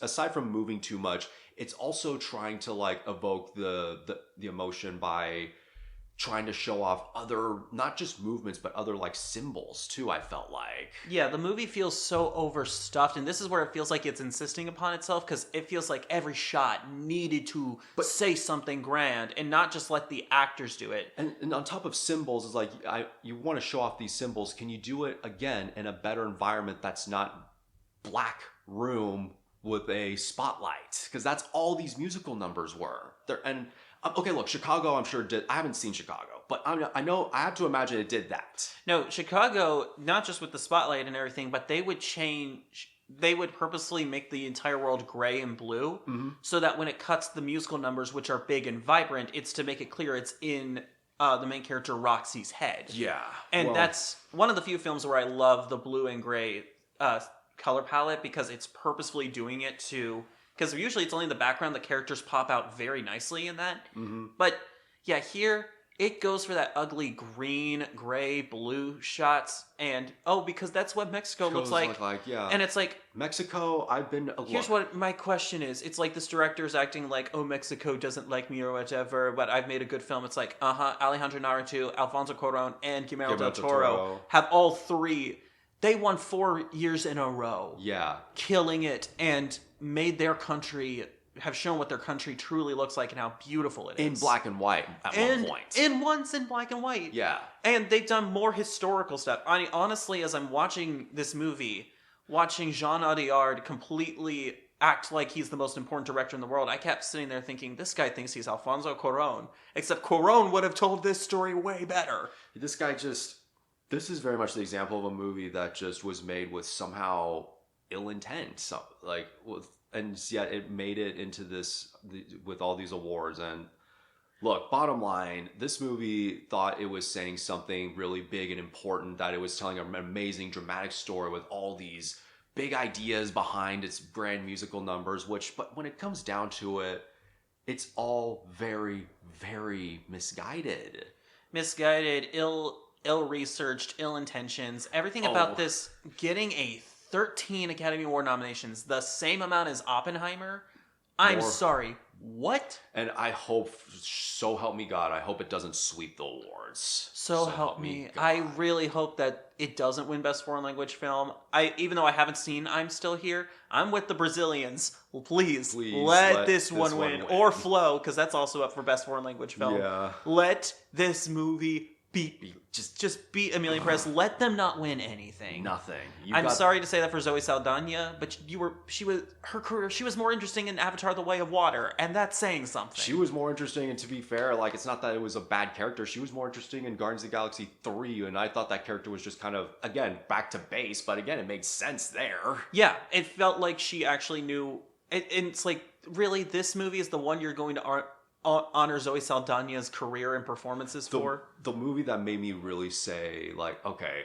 aside from moving too much, it's also trying to like evoke the emotion by trying to show off other, not just movements, but other like symbols too, I felt like. Yeah, the movie feels so overstuffed, and this is where it feels like it's insisting upon itself, because it feels like every shot needed to say something grand and not just let the actors do it. And on top of symbols, is like, you want to show off these symbols. Can you do it again in a better environment that's not black room with a spotlight? Because that's all these musical numbers were. Okay, look, Chicago, I'm sure did. I haven't seen Chicago, but I know I have to imagine it did that. No, Chicago, not just with the spotlight and everything, but they would purposely make the entire world gray and blue, so that when it cuts the musical numbers, which are big and vibrant, it's to make it clear it's in the main character Roxy's head. Yeah, and that's one of the few films where I love the blue and gray color palette, because it's purposefully doing it to. Because usually it's only in the background, the characters pop out very nicely in that. But yeah, here it goes for that ugly green, gray, blue shots. And because that's what Mexico looks like. Yeah. And it's like, Mexico, here's what my question is. It's like this director is acting like, Mexico doesn't like me or whatever, but I've made a good film. It's like, Alejandro Inarritu, Alfonso Cuarón, and Guillermo del Toro have all three. They won 4 years in a row. Yeah. Killing it, and made their country, have shown what their country truly looks like and how beautiful it is. In black and white at one point. Once in black and white. Yeah. And they've done more historical stuff. I mean, honestly, as I'm watching this movie, watching Jean Audiard completely act like he's the most important director in the world, I kept sitting there thinking, this guy thinks he's Alfonso Cuarón. Except Cuarón would have told this story way better. This is very much the example of a movie that just was made with somehow ill intent, and yet it made it into this with all these awards. And look, bottom line, this movie thought it was saying something really big and important, that it was telling an amazing dramatic story with all these big ideas behind its grand musical numbers, but when it comes down to it, it's all very, very misguided. Ill-researched, ill-intentions. Everything about this getting a 13 Academy Award nominations, the same amount as Oppenheimer. I'm sorry, what? And I hope, so help me God, I hope it doesn't sweep the awards. So help me. I really hope that it doesn't win Best Foreign Language Film. Even though I haven't seen I'm Still Here, I'm with the Brazilians. Please let this one win. Or Flow, because that's also up for Best Foreign Language Film. Yeah. Let this movie just beat Emilia Perez. Let them not win anything. Nothing. I'm sorry to say that for Zoe Saldana, but her career. She was more interesting in Avatar: The Way of Water, and that's saying something. She was more interesting, and to be fair, like, it's not that it was a bad character. She was more interesting in Guardians of the Galaxy 3, and I thought that character was just kind of, again, back to base, but again, it made sense there. Yeah, it felt like she actually knew. And it's like, really, this movie is the one you're going to honor Zoe Saldana's career and performances for? The movie that made me really say, like, okay,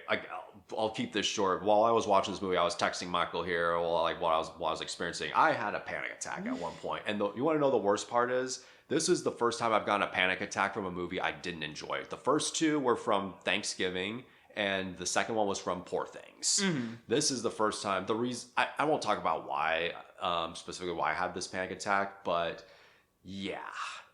I'll keep this short. While I was watching this movie, I was texting Michael here, what I was experiencing. I had a panic attack at one point. And you want to know the worst part is? This is the first time I've gotten a panic attack from a movie I didn't enjoy. The first two were from Thanksgiving, and the second one was from Poor Things. Mm-hmm. This is the first time. The reason I won't talk about why, specifically why I had this panic attack, but yeah.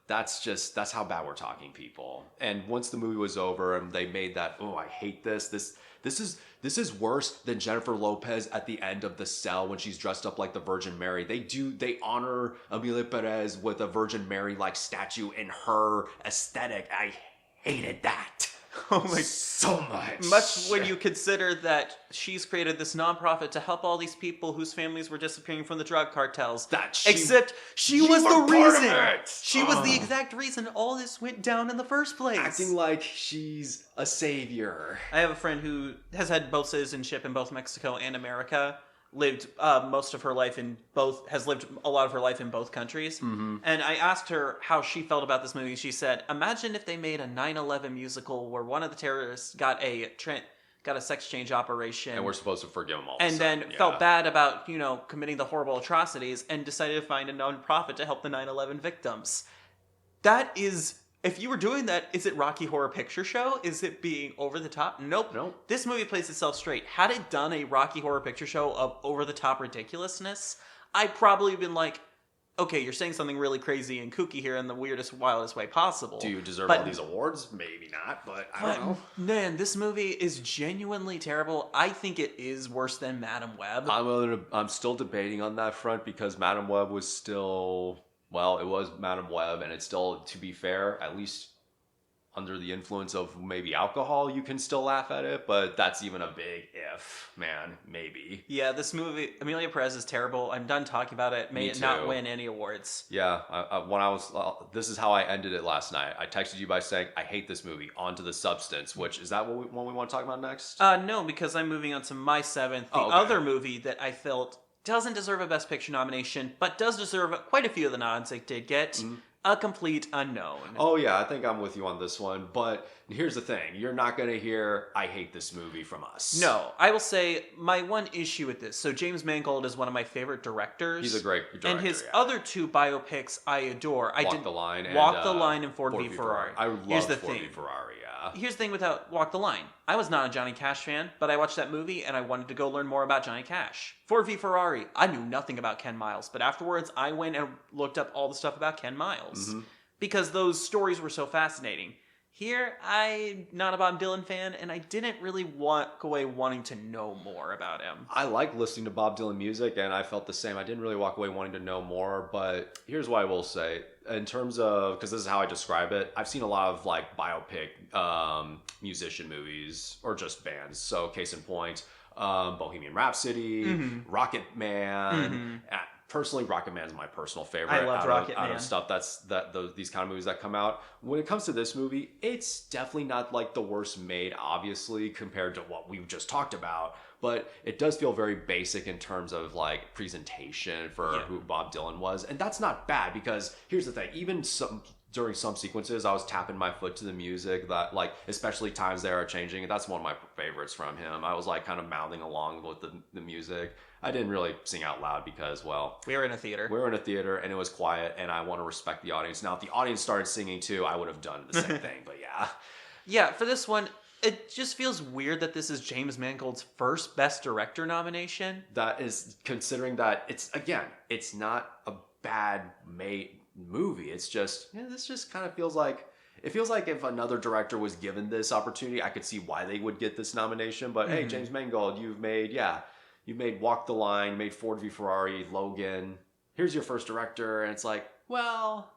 That's how bad we're talking, people. And once the movie was over and they made that, I hate this. This is worse than Jennifer Lopez at the end of The Cell when she's dressed up like the Virgin Mary. They honor Emilia Perez with a Virgin Mary like statue in her aesthetic. I hated that. Oh my. So much. Much when you consider that she's created this nonprofit to help all these people whose families were disappearing from the drug cartels. Except she was the reason. She was the exact reason all this went down in the first place. Acting like she's a savior. I have a friend who has had both citizenship in both Mexico and America. Lived most of her life in both, has lived a lot of her life in both countries. Mm-hmm. And I asked her how she felt about this movie. She said, imagine if they made a 9/11 musical where one of the terrorists got a sex change operation. And we're supposed to forgive them all. And then felt bad about, committing the horrible atrocities and decided to find a nonprofit to help the 9/11 victims. That is... If you were doing that, is it Rocky Horror Picture Show? Is it being over the top? Nope. This movie plays itself straight. Had it done a Rocky Horror Picture Show of over the top ridiculousness, I'd probably been like, okay, you're saying something really crazy and kooky here in the weirdest, wildest way possible. Do you deserve all these awards? Maybe not, but I don't know. Man, this movie is genuinely terrible. I think it is worse than Madam Web. I'm still debating on that front because Madam Web was still... Well, it was Madam Web, and it's still, to be fair, at least under the influence of maybe alcohol, you can still laugh at it, but that's even a big if, man, maybe. Yeah, this movie, Emilia Perez is terrible. I'm done talking about it. May it not win any awards. Yeah, this is how I ended it last night. I texted you by saying, I hate this movie, on to the substance, which, is that what we want to talk about next? No, because I'm moving on to my seventh. The other movie that I felt doesn't deserve a Best Picture nomination, but does deserve quite a few of the nods it did get. A Complete Unknown. Oh yeah, I think I'm with you on this one, but here's the thing. You're not going to hear, I hate this movie from us. No, I will say my one issue with this. So James Mangold is one of my favorite directors. He's a great director, and his other two biopics I adore. Walk the Line and Ford v Ferrari. I love Ford v Ferrari, yeah. Here's the thing without Walk the Line. I was not a Johnny Cash fan, but I watched that movie and I wanted to go learn more about Johnny Cash. Ford v Ferrari, I knew nothing about Ken Miles, but afterwards I went and looked up all the stuff about Ken Miles. Because those stories were so fascinating. Here, I'm not a Bob Dylan fan, and I didn't really walk away wanting to know more about him. I like listening to Bob Dylan music, and I felt the same. I didn't really walk away wanting to know more, but here's what I will say. In terms of, because this is how I describe it, I've seen a lot of like biopic musician movies, or just bands. So case in point, Bohemian Rhapsody, Rocket Man. Personally, Rocket Man is my personal favorite. I love Rocket Man. Out of stuff these kind of movies that come out. When it comes to this movie, it's definitely not like the worst made, obviously, compared to what we just talked about. But it does feel very basic in terms of like presentation for who Bob Dylan was, and that's not bad because here's the thing: even during some sequences, I was tapping my foot to the music that, like, especially Times They Are Changing. That's one of my favorites from him. I was like kind of mouthing along with the music. I didn't really sing out loud because, well... We were in a theater. And it was quiet, and I want to respect the audience. Now, if the audience started singing too, I would have done the same thing, but yeah. Yeah, for this one, it just feels weird that this is James Mangold's first Best Director nomination. That is, considering that it's not a bad made movie. It's just, this just kind of feels like... It feels like if another director was given this opportunity, I could see why they would get this nomination. But hey, James Mangold, you've made Walk the Line, made Ford v Ferrari, Logan. Here's your first director. And it's like, well,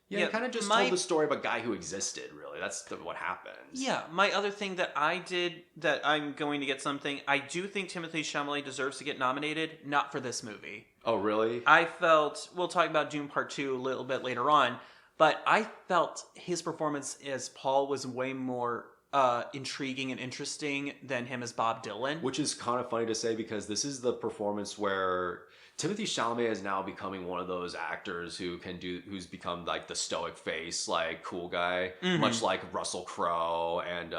you kind of just told the story of a guy who existed, really. That's what happens. Yeah, my other thing that I did, that I'm going to get something, I do think Timothée Chalamet deserves to get nominated, not for this movie. Oh, really? I felt, we'll talk about Dune Part II a little bit later on, but I felt his performance as Paul was way more intriguing and interesting than him as Bob Dylan. Which is kind of funny to say because this is the performance where Timothée Chalamet is now becoming one of those actors who's become like the stoic face, like cool guy, much like Russell Crowe and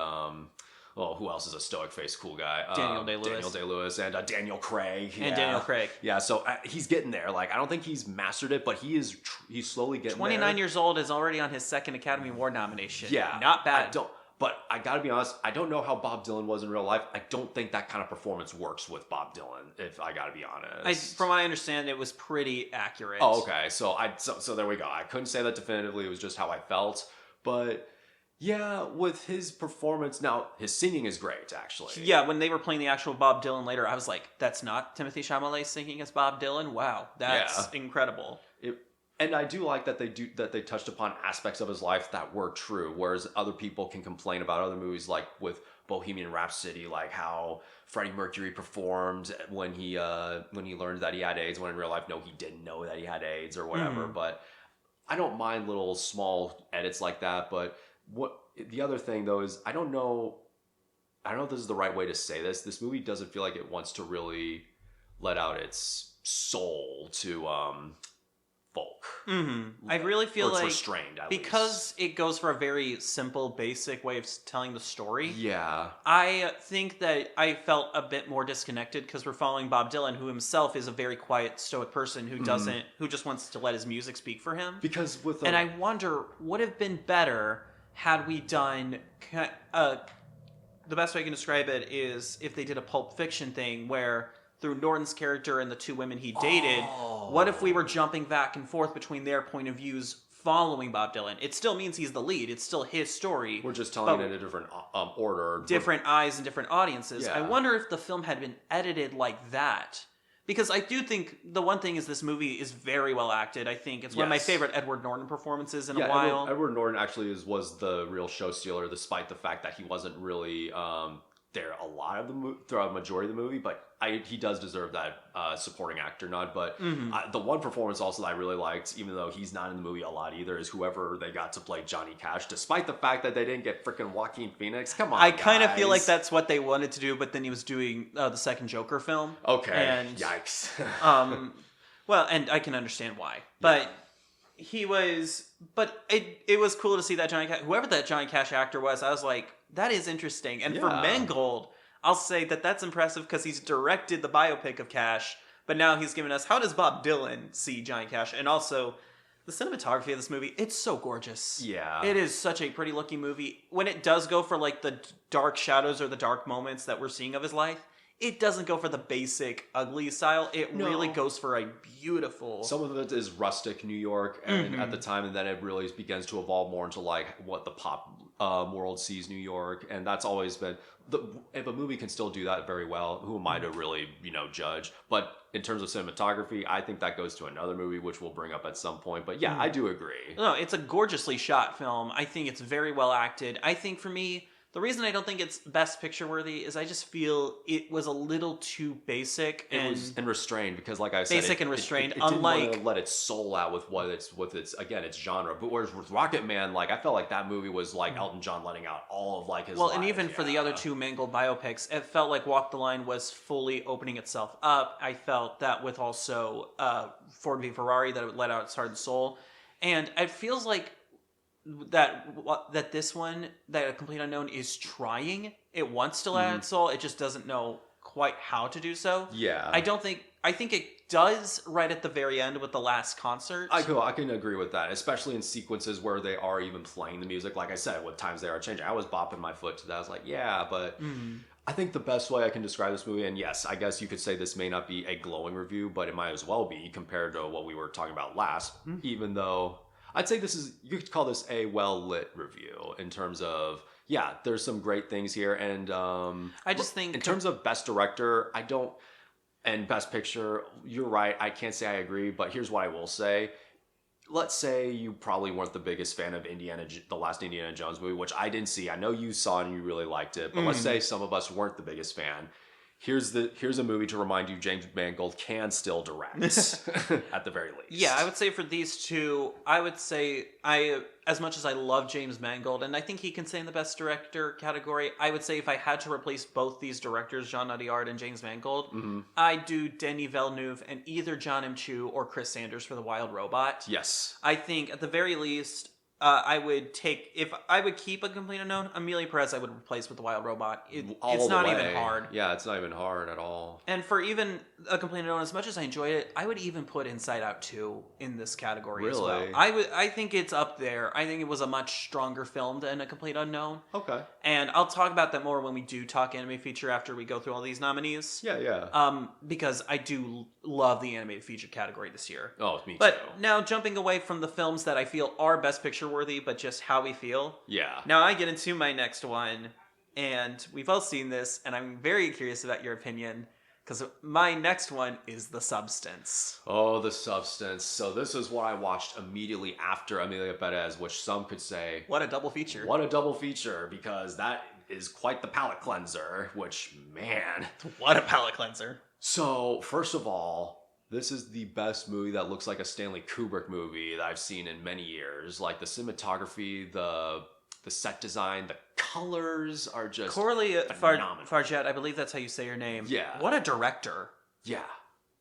who else is a stoic face cool guy? Daniel Day-Lewis and Daniel Craig. And Daniel Craig. Yeah, so he's getting there. Like, I don't think he's mastered it, but he's slowly getting 29 years old, is already on his second Academy Award nomination. Yeah. Not bad. But I gotta be honest, I don't know how Bob Dylan was in real life. I don't think that kind of performance works with Bob Dylan, if I gotta be honest. From what I understand, it was pretty accurate. Oh, okay. So there we go. I couldn't say that definitively. It was just how I felt. But yeah, with his performance, now his singing is great, actually. Yeah, when they were playing the actual Bob Dylan later, I was like, that's not Timothée Chalamet singing as Bob Dylan? Wow, that's incredible. And I do like that they touched upon aspects of his life that were true, whereas other people can complain about other movies, like with Bohemian Rhapsody, like how Freddie Mercury performed when he learned that he had AIDS, when in real life, no, he didn't know that he had AIDS or whatever. But I don't mind little small edits like that. But what the other thing though is I don't know if this is the right way to say this. This movie doesn't feel like it wants to really let out its soul to folk. I really feel it's like restrained, at because it goes for a very simple, basic way of telling the story. Yeah. I think that I felt a bit more disconnected because we're following Bob Dylan, who himself is a very quiet, stoic person who who just wants to let his music speak for him. Because and I wonder, would have been better had we done the best way I can describe it is if they did a Pulp Fiction thing where through Norton's character and the two women he dated, what if we were jumping back and forth between their point of views following Bob Dylan? It still means he's the lead. It's still his story. We're just telling it in a different order. Different eyes and different audiences. Yeah. I wonder if the film had been edited like that. Because I do think the one thing is this movie is very well acted. I think it's one of my favorite Edward Norton performances in a while. Edward Norton actually was the real show stealer, despite the fact that he wasn't really there a lot of throughout a majority of the movie, but he does deserve that supporting actor nod. But the one performance also that I really liked, even though he's not in the movie a lot either, is whoever they got to play Johnny Cash, despite the fact that they didn't get freaking Joaquin Phoenix. Come on, I kind of feel like that's what they wanted to do, but then he was doing the second Joker film. Okay, and, yikes. Well, and I can understand why, but he was. But it was cool to see that Johnny Cash, whoever that Johnny Cash actor was. I was like, that is interesting. And for Mangold, I'll say that that's impressive because he's directed the biopic of Cash, but now he's given us how does Bob Dylan see Johnny Cash, and also the cinematography of this movie. It's so gorgeous. Yeah, it is such a pretty looking movie. When it does go for like the dark shadows or the dark moments that we're seeing of his life, it doesn't go for the basic ugly style. It really goes for a beautiful. Some of it is rustic New York, and at the time, and then it really begins to evolve more into like what the pop world sees New York, and that's always been if a movie can still do that very well, who am I to really judge? But in terms of cinematography, I think that goes to another movie, which we'll bring up at some point. But yeah, I do agree. No, it's a gorgeously shot film. I think it's very well acted. I think for me, the reason I don't think it's Best Picture worthy is I just feel it was a little too basic and restrained, because like I said, basic and restrained. It didn't want to let its soul out with its genre. But whereas with Rocket Man, like I felt like that movie was like Elton John letting out all of like his life. And even for the other two Mangold biopics, it felt like Walk the Line was fully opening itself up. I felt that with also Ford v Ferrari, that it let out its heart and soul, and it feels like that this one, that A Complete Unknown, is trying. It wants to let out its soul. It just doesn't know quite how to do so. Yeah. I think it does right at the very end with the last concert. I can agree with that, especially in sequences where they are even playing the music. Like I said, with times they are changing. I was bopping my foot to that. I was like, yeah, but I think the best way I can describe this movie, and yes, I guess you could say this may not be a glowing review, but it might as well be compared to what we were talking about last, even though I'd say you could call this a well-lit review in terms of, yeah, there's some great things here. And I just think in terms of Best Director, and Best Picture, you're right. I can't say I agree, but here's what I will say. Let's say you probably weren't the biggest fan of the last Indiana Jones movie, which I didn't see. I know you saw it and you really liked it, but let's say some of us weren't the biggest fan. Here's a movie to remind you James Mangold can still direct at the very least. Yeah, I would say for these two, I would say as much as I love James Mangold, and I think he can stay in the Best Director category, I would say if I had to replace both these directors, Jean Audiard and James Mangold, I'd do Denis Villeneuve and either John M. Chu or Chris Sanders for The Wild Robot. Yes. I think at the very least, I would if I would keep A Complete Unknown, Emilia Perez I would replace with The Wild Robot. It's not even hard. Yeah, it's not even hard at all. And for even A Complete Unknown, as much as I enjoyed it, I would even put Inside Out 2 in this category as well. I think it's up there. I think it was a much stronger film than A Complete Unknown. Okay. And I'll talk about that more when we do talk anime feature after we go through all these nominees. Yeah. Because I do love the animated feature category this year. Oh, me too. But now jumping away from the films that I feel are Best Picture worthy, but just how we feel. Yeah. Now I get into my next one, and we've all seen this, and I'm very curious about your opinion. Because my next one is The Substance. Oh, The Substance. So this is what I watched immediately after Emilia Perez, which some could say, What a double feature. what a double feature, because that is quite the palate cleanser, which, man. What a palate cleanser. So, first of all, this is the best movie that looks like a Stanley Kubrick movie that I've seen in many years. Like, the cinematography, the set design, the colors are just Corley phenomenal. Farget, I believe that's how you say your name. Yeah. What a director. Yeah.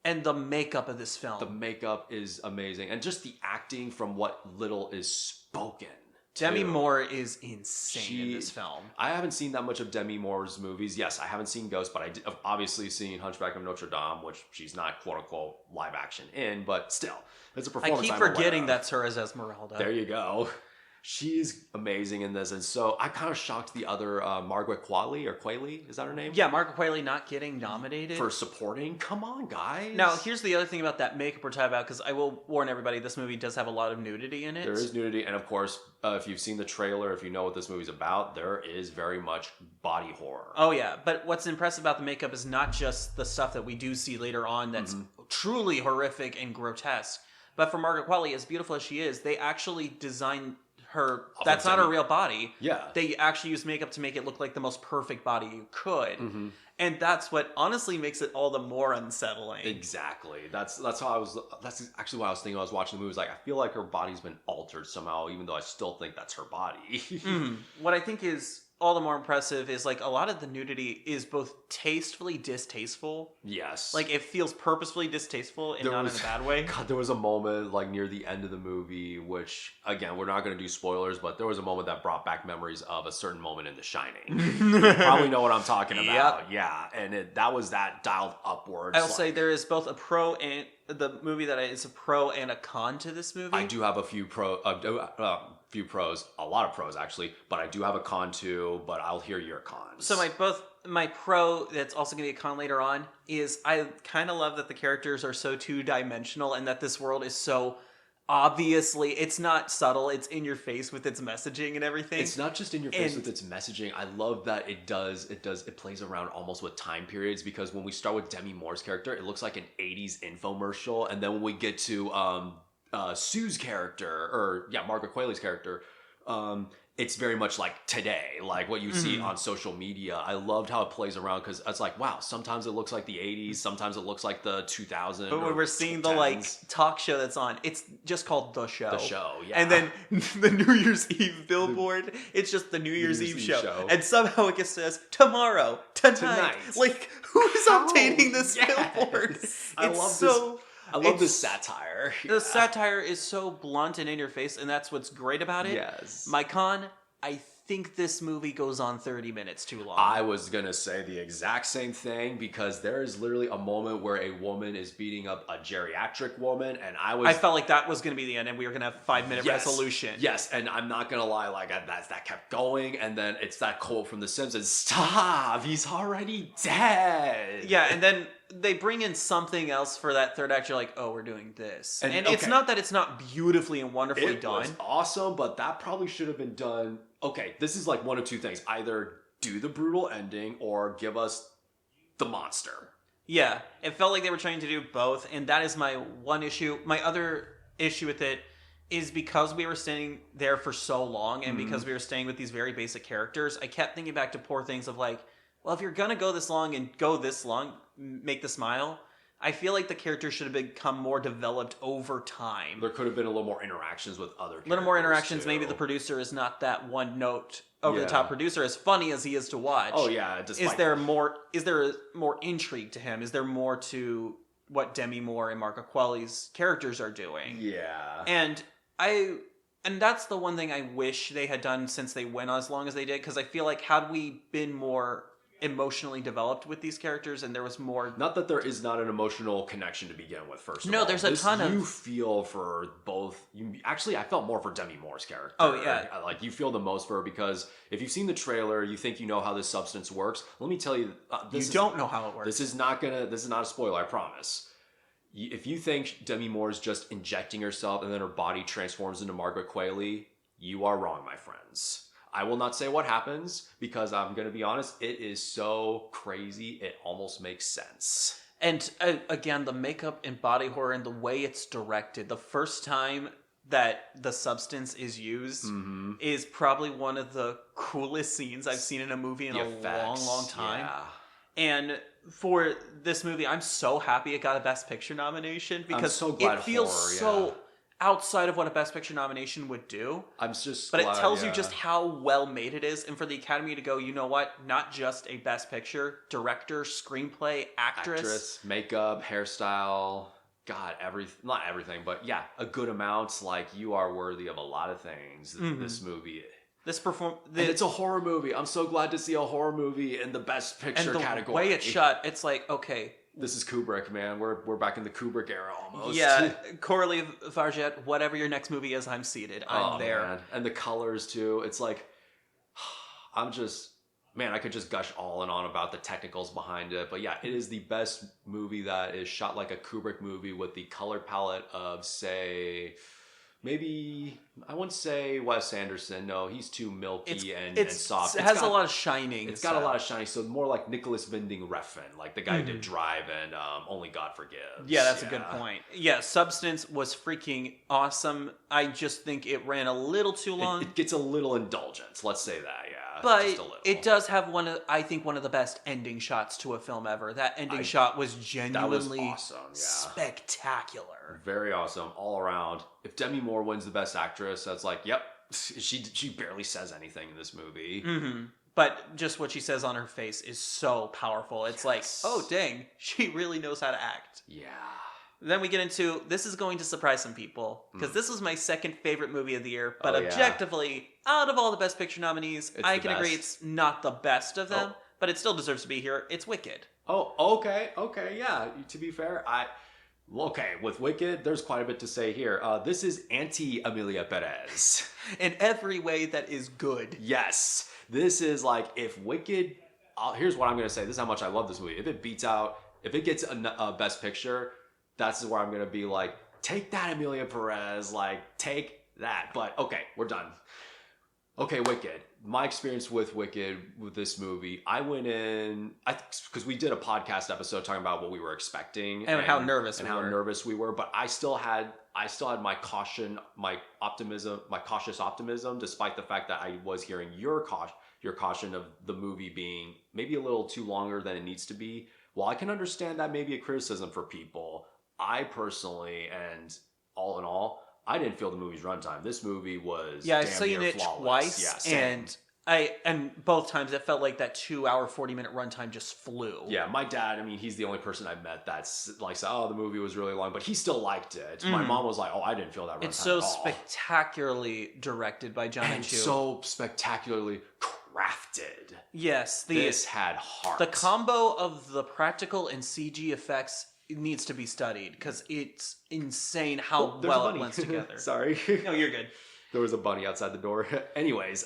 And the makeup of this film. The makeup is amazing. And just the acting from what little is spoken. Demi too. Moore is insane in this film. I haven't seen that much of Demi Moore's movies. Yes, I haven't seen Ghost, but I've obviously seen Hunchback of Notre Dame, which she's not quote-unquote live action in, but still. It's a performance I keep I'm aware forgetting of. that's her as Esmeralda. There you go. She's amazing in this, and so I'm kind of shocked the other Margaret Qualley, is that her name? Yeah, Margaret Qualley not getting nominated. For supporting? Come on, guys. Now, here's the other thing about that makeup we're talking about, because I will warn everybody, this movie does have a lot of nudity in it. There is nudity, and of course, if you've seen the trailer, if you know what this movie's about, there is very much body horror. Oh, yeah. But what's impressive about the makeup is not just the stuff that we do see later on that's truly horrific and grotesque. But for Margaret Qualley, as beautiful as she is, they actually designed her. That's not her real body. Yeah. They actually used makeup to make it look like the most perfect body you could. And that's what honestly makes it all the more unsettling. Exactly. That's actually what I was thinking when I was watching the movie. Like, I feel like her body's been altered somehow, even though I still think that's her body. What I think is all the more impressive is like a lot of the nudity is both tastefully distasteful. Yes. Like it feels purposefully distasteful and not in a bad way. God, there was a moment like near the end of the movie, which again, we're not going to do spoilers, but there was a moment that brought back memories of a certain moment in The Shining. You probably know what I'm talking about. Yep. Yeah. And that was that dialed upwards. I'll say there is both a pro and the movie that is a pro and a con to this movie. I do have a few pros, a lot of pros actually, but I do have a con too, but I'll hear your cons. So my pro that's also going to be a con later on is I kind of love that the characters are so two-dimensional and that this world is so obviously, it's not subtle, it's in your face with its messaging and everything. It's not just in your face with its messaging. I love that it plays around almost with time periods, because when we start with Demi Moore's character, it looks like an 80s infomercial, and then when we get to Sue's character, Margaret Qualley's character, it's very much like today, like what you see on social media. I loved how it plays around, because it's like, wow, sometimes it looks like the 80s, sometimes it looks like the 2000s. But when we're seeing the like talk show that's on, it's just called The Show. The Show, yeah. And then the New Year's Eve billboard, it's just the New Year's Eve show. And somehow it gets says tomorrow, tonight. Like, who's updating this billboard? I love this satire. The satire is so blunt and in your face, and that's what's great about it. Yes. My con, I think this movie goes on 30 minutes too long. I was going to say the exact same thing, because there is literally a moment where a woman is beating up a geriatric woman, and I felt like that was going to be the end, and we were going to have 5-minute resolution. Yes, and I'm not going to lie, like that kept going, and then it's that quote from The Simpsons, "Stop, he's already dead." Yeah, and then they bring in something else for that third act. You're like, oh, we're doing this. And it's not that it's not beautifully and wonderfully done. It was awesome, but that probably should have been done. Okay, this is like one of two things. Either do the brutal ending or give us the monster. Yeah, it felt like they were trying to do both, and that is my one issue. My other issue with it is because we were staying there for so long, and because we were staying with these very basic characters, I kept thinking back to poor things of like, well, if you're going to go this long and go this long, make the smile, I feel like the characters should have become more developed over time. There could have been a little more interactions with other characters. A little more interactions. Too. Maybe the producer is not that one note over-the-top producer, as funny as he is to watch. Oh, yeah. Is there more intrigue to him? Is there more to what Demi Moore and Margaret Qualley's characters are doing? Yeah. And that's the one thing I wish they had done since they went on as long as they did, because I feel like had we been more emotionally developed with these characters, and there was more. Not that there is not an emotional connection to begin with. First of all, there's a ton of. You feel for both. Actually, I felt more for Demi Moore's character. Oh yeah, like you feel the most for her, because if you've seen the trailer, you think you know how this substance works. Let me tell you, you don't know how it works. This is not a spoiler. I promise. If you think Demi Moore's just injecting herself and then her body transforms into Margaret Qualley, you are wrong, my friends. I will not say what happens because I'm going to be honest, it is so crazy, it almost makes sense. And again, the makeup and body horror and the way it's directed, the first time that the substance is used is probably one of the coolest scenes I've seen in a movie in a long time. Yeah. And for this movie, I'm so happy it got a Best Picture nomination because I'm so glad it feels horror, so outside of what a Best Picture nomination would do. I'm just But glad, it tells you just how well made it is, and for the Academy to go, you know what? Not just a Best Picture, director, screenplay, actress, makeup, hairstyle, God, not everything, but yeah, a good amount. Like, you are worthy of a lot of things. This movie. And it's a horror movie. I'm so glad to see a horror movie in the Best Picture category. And the way it's shot, it's like, okay, this is Kubrick, man. We're back in the Kubrick era almost. Yeah, Coralie Farget, whatever your next movie is, I'm seated. I'm there. Man. And the colors too. It's like, I could just gush on about the technicals behind it. But yeah, it is the best movie that is shot like a Kubrick movie with the color palette of, say, maybe, I wouldn't say Wes Anderson. No, he's too milky and soft. It has a lot of shining. It's got a lot of shining. So more like Nicholas Winding Refn, like the guy who did Drive and Only God Forgives. Yeah, that's a good point. Yeah, Substance was freaking awesome. I just think it ran a little too long. It gets a little indulgent. Let's say that, yeah. But just a little. It does have one of the best ending shots to a film ever. That ending shot was genuinely awesome, spectacular. Very awesome all around. If Demi Moore wins the Best Actress, that's like, yep, she barely says anything in this movie. But just what she says on her face is so powerful. It's like, oh dang, she really knows how to act. Yeah. Then we get into, this is going to surprise some people, because this was my second favorite movie of the year, but objectively, out of all the Best Picture nominees, I can agree it's not the best of them, but it still deserves to be here. It's Wicked. Oh, okay, yeah. To be fair, with Wicked, there's quite a bit to say here. This is anti-Emilia Perez. In every way that is good. Yes. This is like, if Wicked, here's what I'm going to say. This is how much I love this movie. If it gets a Best Picture, that's where I'm going to be like, take that, Emilia Perez. Like, take that. But, okay, we're done. Okay, Wicked. My experience with Wicked, with this movie, I went in, because we did a podcast episode talking about what we were expecting. And how nervous we were. But I still had my caution, my cautious optimism, despite the fact that I was hearing your caution of the movie being maybe a little too longer than it needs to be. While I can understand that may be a criticism for people, I personally, and all in all, I didn't feel the movie's runtime. This movie was I've seen it twice, yeah, and both times it felt like that 2 hour 40-minute runtime just flew. Yeah, my dad, he's the only person I've met that's like, oh, the movie was really long, but he still liked it. My mom was like, oh, I didn't feel that runtime. It's so spectacularly directed by John and Chu. So spectacularly crafted. Yes, this had heart. The combo of the practical and CG effects needs to be studied because it's insane how well it blends together. Sorry. No, you're good. There was a bunny outside the door. Anyways,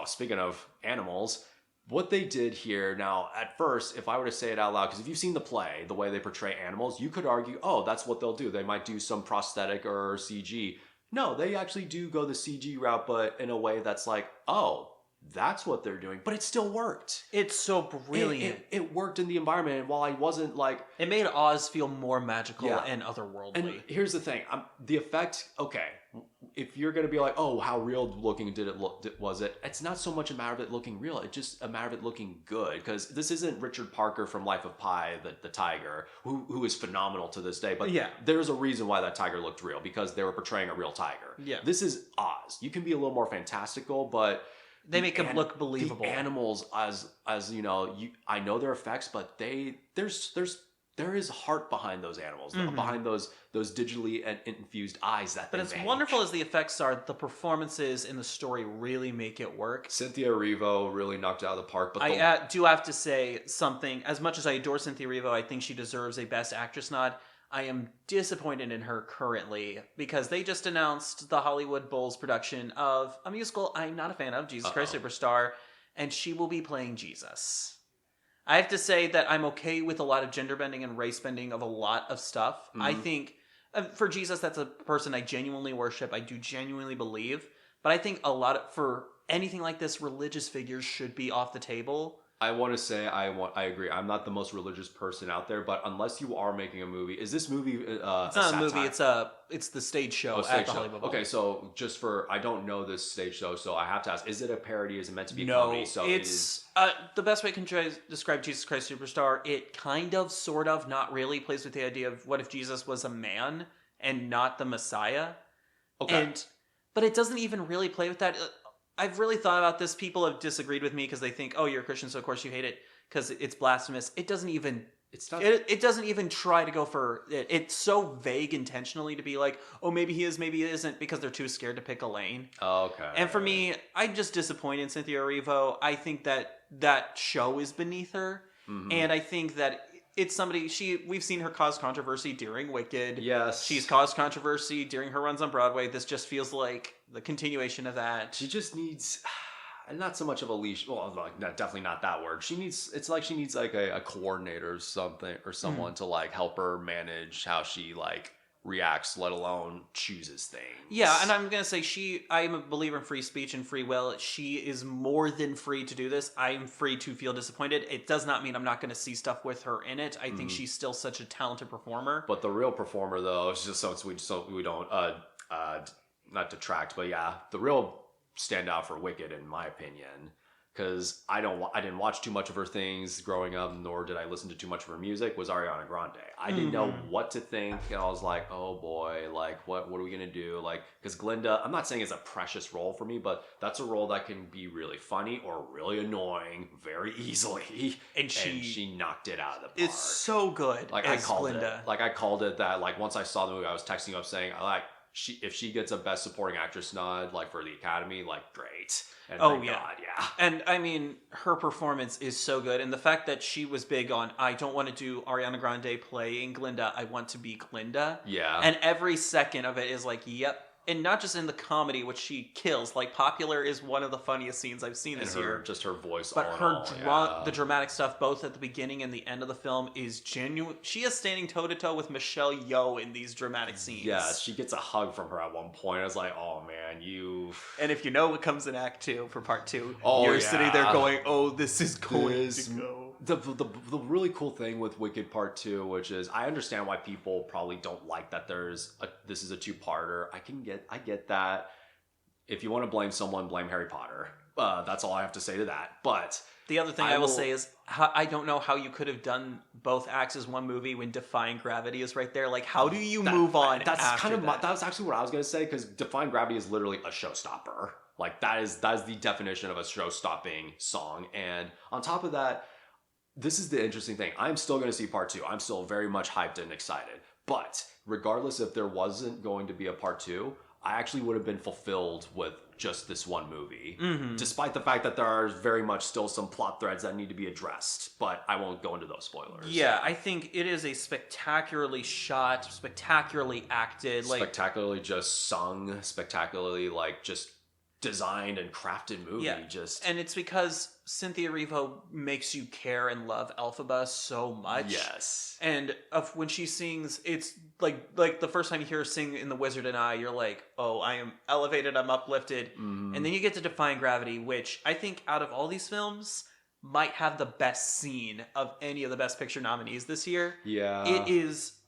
speaking of animals, what they did here, now, at first, if I were to say it out loud, because if you've seen the play, the way they portray animals, you could argue, oh, that's what they'll do. They might do some prosthetic or CG. No, they actually do go the CG route, but in a way that's like, oh, that's what they're doing. But it still worked. It's so brilliant. It worked in the environment. And while I wasn't like... It made Oz feel more magical and otherworldly. And here's the thing. The effect, okay, if you're going to be like, oh, how real looking was it? It's not so much a matter of it looking real. It's just a matter of it looking good. Because this isn't Richard Parker from Life of Pi, the tiger, who is phenomenal to this day. But there's a reason why that tiger looked real. Because they were portraying a real tiger. Yeah. This is Oz. You can be a little more fantastical, but... They make him look believable. The animals, as you know, I know their effects, but there is heart behind those animals, behind those digitally infused eyes that. But as wonderful as the effects are, the performances in the story really make it work. Cynthia Erivo really knocked it out of the park. But I do have to say something. As much as I adore Cynthia Erivo, I think she deserves a Best Actress nod. I am disappointed in her currently because they just announced the Hollywood Bowl's production of a musical I'm not a fan of, Jesus Christ Superstar, and she will be playing Jesus. I have to say that I'm okay with a lot of gender bending and race bending of a lot of stuff. I think for Jesus, that's a person I genuinely worship. I do genuinely believe. But I think for anything like this, religious figures should be off the table. I want to say I agree. I'm not the most religious person out there, but unless you are making a movie, is this movie It's not a movie. It's the stage show at the Hollywood Bowl. Okay, so I don't know this stage show, so I have to ask: is it a parody? Is it meant to be a No, comedy? So it's the best way I can describe Jesus Christ Superstar. It kind of, sort of, not really plays with the idea of what if Jesus was a man and not the Messiah. Okay. But it doesn't even really play with that. I've really thought about this. People have disagreed with me because they think, oh, you're a Christian, so of course you hate it because it's blasphemous. It doesn't even... It's not... It doesn't even try to go for it. It's so vague intentionally to be like, oh, maybe he is, maybe he isn't, because they're too scared to pick a lane. Okay. And for me, I'm just disappointed in Cynthia Erivo. I think that show is beneath her. Mm-hmm. And I think that it's somebody we've seen her cause controversy during Wicked. Yes. She's caused controversy during her runs on Broadway. This just feels like the continuation of that. She just needs not so much of a leash. Well, definitely not that word. It's like she needs like a coordinator or something, or someone to like help her manage how she like reacts, let alone chooses things. Yeah, and I'm going to say I am a believer in free speech and free will. She is more than free to do this. I am free to feel disappointed. It does not mean I'm not going to see stuff with her in it. I think she's still such a talented performer. But the real performer, though, is just so we don't not detract, but yeah, the real standout for Wicked, in my opinion, because I didn't watch too much of her things growing up, nor did I listen to too much of her music, was Ariana Grande. I didn't know what to think, and I was like, oh boy, like what are we gonna do? Like, because Glinda, I'm not saying it's a precious role for me, but that's a role that can be really funny or really annoying very easily, and she knocked it out of the park. It's so good. Like I called it that. Like once I saw the movie, I was texting you up saying if she gets a Best Supporting Actress nod, like for the Academy, like great. And God, yeah. And I mean, her performance is so good, and the fact that she was big on, I don't want to do Ariana Grande playing Glinda, I want to be Glinda. Yeah. And every second of it is like, yep. And not just in the comedy, which she kills. Like, Popular is one of the funniest scenes I've seen this year. Just her voice. But the dramatic stuff, both at the beginning and the end of the film, is genuine. She is standing toe-to-toe with Michelle Yeoh in these dramatic scenes. Yeah, she gets a hug from her at one point. I was like, oh man, you... And if you know what comes in Act 2 for Part 2, you're sitting there going, oh, this is going to go. The really cool thing with Wicked Part 2, which is, I understand why people probably don't like that this is a two-parter. I get that. If you want to blame someone, blame Harry Potter. That's all I have to say to that. But the other thing I will say is, I don't know how you could have done both acts as one movie when Defying Gravity is right there. Like, how do you move on? That's that was actually what I was going to say, because Defying Gravity is literally a showstopper. Like that is the definition of a show-stopping song. And on top of that, this is the interesting thing. I'm still going to see Part 2. I'm still very much hyped and excited. But regardless if there wasn't going to be a Part 2, I actually would have been fulfilled with just this one movie. Mm-hmm. Despite the fact that there are very much still some plot threads that need to be addressed. But I won't go into those spoilers. Yeah, I think it is a spectacularly shot, spectacularly acted. Spectacularly just sung, spectacularly just designed and crafted movie. Yeah. And it's because Cynthia Erivo makes you care and love Elphaba so much. Yes. And when she sings, it's like the first time you hear her sing in The Wizard and I, you're like, oh, I am elevated, I'm uplifted. Mm-hmm. And then you get to Defying Gravity, which I think out of all these films might have the best scene of any of the Best Picture nominees this year. Yeah.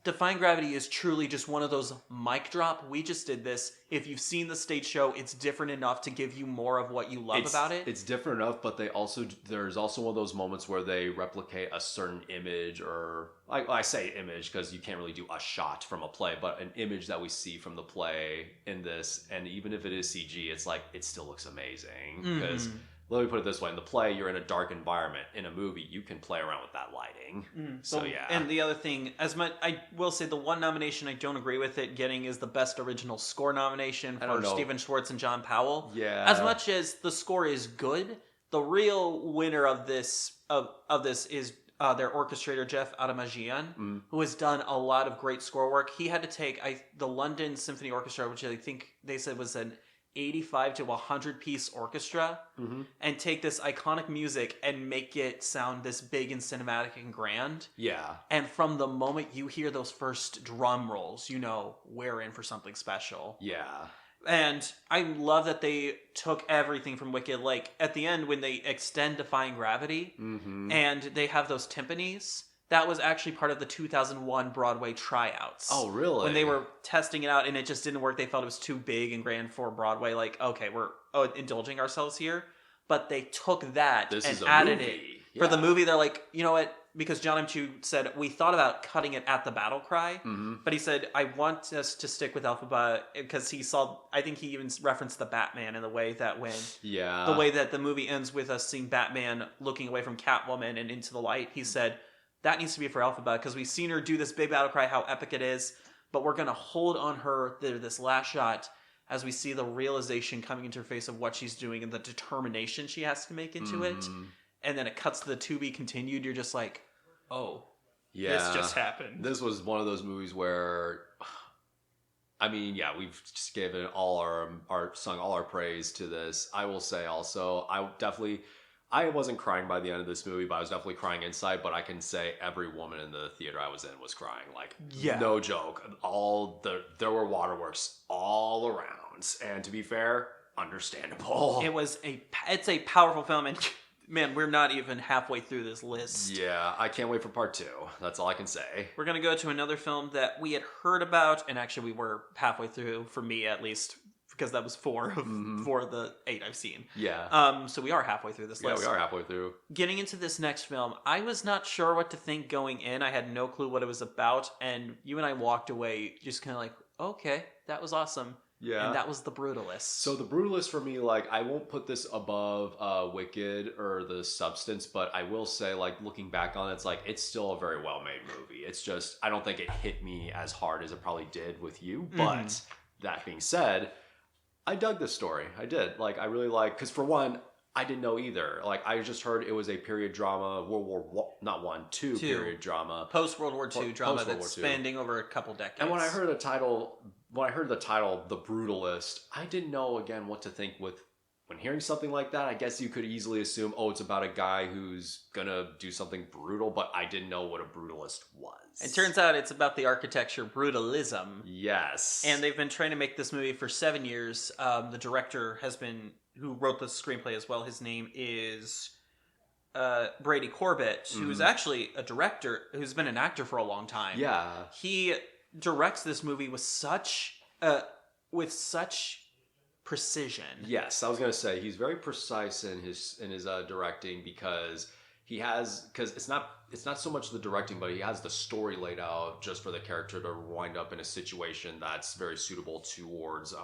Defying Gravity is truly just one of those mic drop. We just did this. If you've seen the stage show, it's different enough to give you more of what you love about it. It's different enough, but there's also one of those moments where they replicate a certain image, or I say image because you can't really do a shot from a play, but an image that we see from the play in this. And even if it is CG, it's like, it still looks amazing because... Mm-hmm. Let me put it this way. In the play, you're in a dark environment. In a movie, you can play around with that lighting. So, yeah. And the other thing, I will say the one nomination I don't agree with it getting is the Best Original Score nomination for Stephen Schwartz and John Powell. Yeah. As much as the score is good, the real winner of this is their orchestrator, Jeff Adamajian, who has done a lot of great score work. He had to take the London Symphony Orchestra, which I think they said was an 85 to 100 piece orchestra, and take this iconic music and make it sound this big and cinematic and grand. Yeah. And from the moment you hear those first drum rolls, you know we're in for something special. Yeah. And I love that they took everything from Wicked. Like, at the end, when they extend Defying Gravity, and they have those timpanis, that was actually part of the 2001 Broadway tryouts. Oh, really? When they were testing it out and it just didn't work, they felt it was too big and grand for Broadway. Like, okay, we're indulging ourselves here. But they took that and added it. For the movie, they're like, you know what? Because John M. Chu said, we thought about cutting it at the battle cry, but he said, I want us to stick with Elphaba because he saw, I think he even referenced the Batman in the way that the way that the movie ends with us seeing Batman looking away from Catwoman and into the light. He said, that needs to be for Elphaba because we've seen her do this big battle cry, how epic it is, but we're going to hold on her this last shot as we see the realization coming into her face of what she's doing and the determination she has to make into it. And then it cuts to the to be continued. You're just like, oh, this just happened. This was one of those movies where, I mean, yeah, we've just given sung all our praise to this. I will say also, I wasn't crying by the end of this movie, but I was definitely crying inside. But I can say every woman in the theater I was in was crying. Like, no joke. There were waterworks all around. And to be fair, understandable. It's a powerful film, and man, we're not even halfway through this list. Yeah, I can't wait for part 2. That's all I can say. We're going to go to another film that we had heard about, and actually we were halfway through, for me at least, because that was 4 of the 8 I've seen. Yeah. So we are halfway through this list. Yeah, we are halfway through. Getting into this next film, I was not sure what to think going in. I had no clue what it was about, and you and I walked away just kind of like, okay, that was awesome. Yeah. And that was The Brutalist. So The Brutalist for me, like, I won't put this above Wicked or The Substance, but I will say, like, looking back on it, it's like, it's still a very well-made movie. It's just, I don't think it hit me as hard as it probably did with you. But that being said, I dug this story. I did. Like, I really because for one, I didn't know either. Like, I just heard it was a period drama, two period drama. Post-World War II drama that's spanning over a couple decades. And when I heard the title, The Brutalist, I didn't know, again, what to think with. When hearing something like that, I guess you could easily assume, oh, it's about a guy who's gonna do something brutal, but I didn't know what a brutalist was. It turns out it's about the architecture brutalism. Yes. And they've been trying to make this movie for 7 years. The director who wrote the screenplay as well, his name is Brady Corbett, who's actually a director, who's been an actor for a long time. Yeah. He directs this movie with such precision. Yes, I was gonna say he's very precise in his directing because it's not so much the directing, but he has the story laid out just for the character to wind up in a situation that's very suitable towards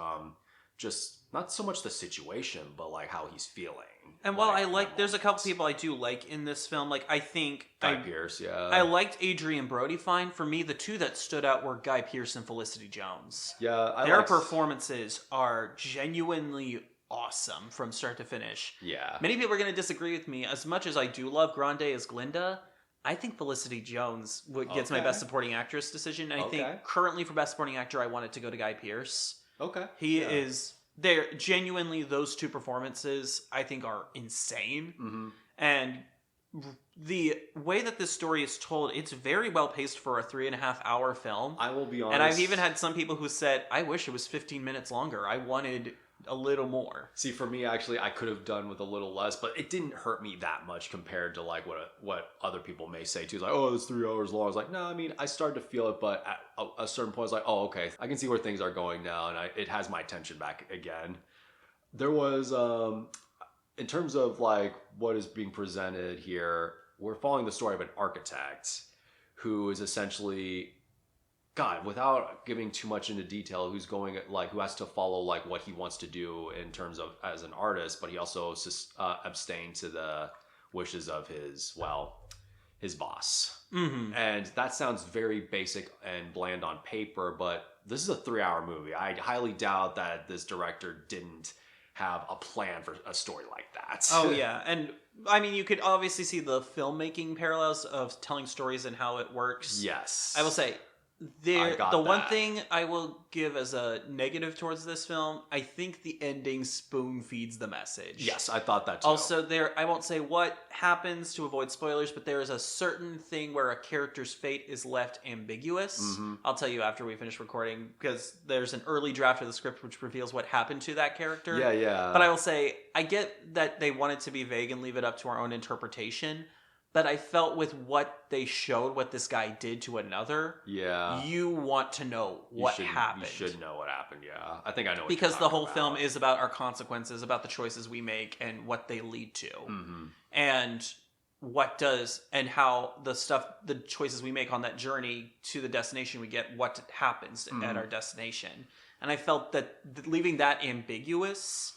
just not so much the situation, but like how he's feeling. And while there's a couple people I do like in this film. Like, I think Guy Pearce, yeah. I liked Adrian Brody fine. For me, the two that stood out were Guy Pearce and Felicity Jones. Yeah, their performances are genuinely awesome from start to finish. Yeah. Many people are going to disagree with me. As much as I do love Grande as Glinda, I think Felicity Jones gets my Best Supporting Actress decision. And I think currently for Best Supporting Actor, I want it to go to Guy Pearce. Okay. He is... They're genuinely, those two performances I think are insane. And the way that this story is told, it's very well paced for a 3.5 hour film. I will be honest. And I've even had some people who said, I wish it was 15 minutes longer. I wanted a little more. See, for me, actually, I could have done with a little less, but it didn't hurt me that much compared to like what other people may say too. It's like, oh, it's 3 hours long. I was like, no, I mean, I started to feel it, but at a certain point, I was like, oh, okay, I can see where things are going now, and it has my attention back again. There was, in terms of like what is being presented here, we're following the story of an architect who is essentially, God, without giving too much into detail, who has to follow like what he wants to do in terms of as an artist, but he also abstain to the wishes of his boss. And that sounds very basic and bland on paper, but this is a 3-hour movie. I highly doubt that this director didn't have a plan for a story like that. Oh yeah, and I mean, you could obviously see the filmmaking parallels of telling stories and how it works. Yes. I will say, There, I got the one that. thing I will give as a negative towards this film, I think the ending spoon feeds the message. Yes, I thought that too. Also, I won't say what happens to avoid spoilers, but there is a certain thing where a character's fate is left ambiguous. Mm-hmm. I'll tell you after we finish recording, because there's an early draft of the script which reveals what happened to that character. Yeah. But I will say, I get that they wanted to be vague and leave it up to our own interpretation, but I felt with what they showed, what this guy did to another, you want to know what happened. You should know what happened, yeah. I think I know what because you're the whole talking film about. is about our consequences, about the choices we make and what they lead to. Mm-hmm. And how the choices we make on that journey to the destination we get, what happens at our destination. And I felt that leaving that ambiguous,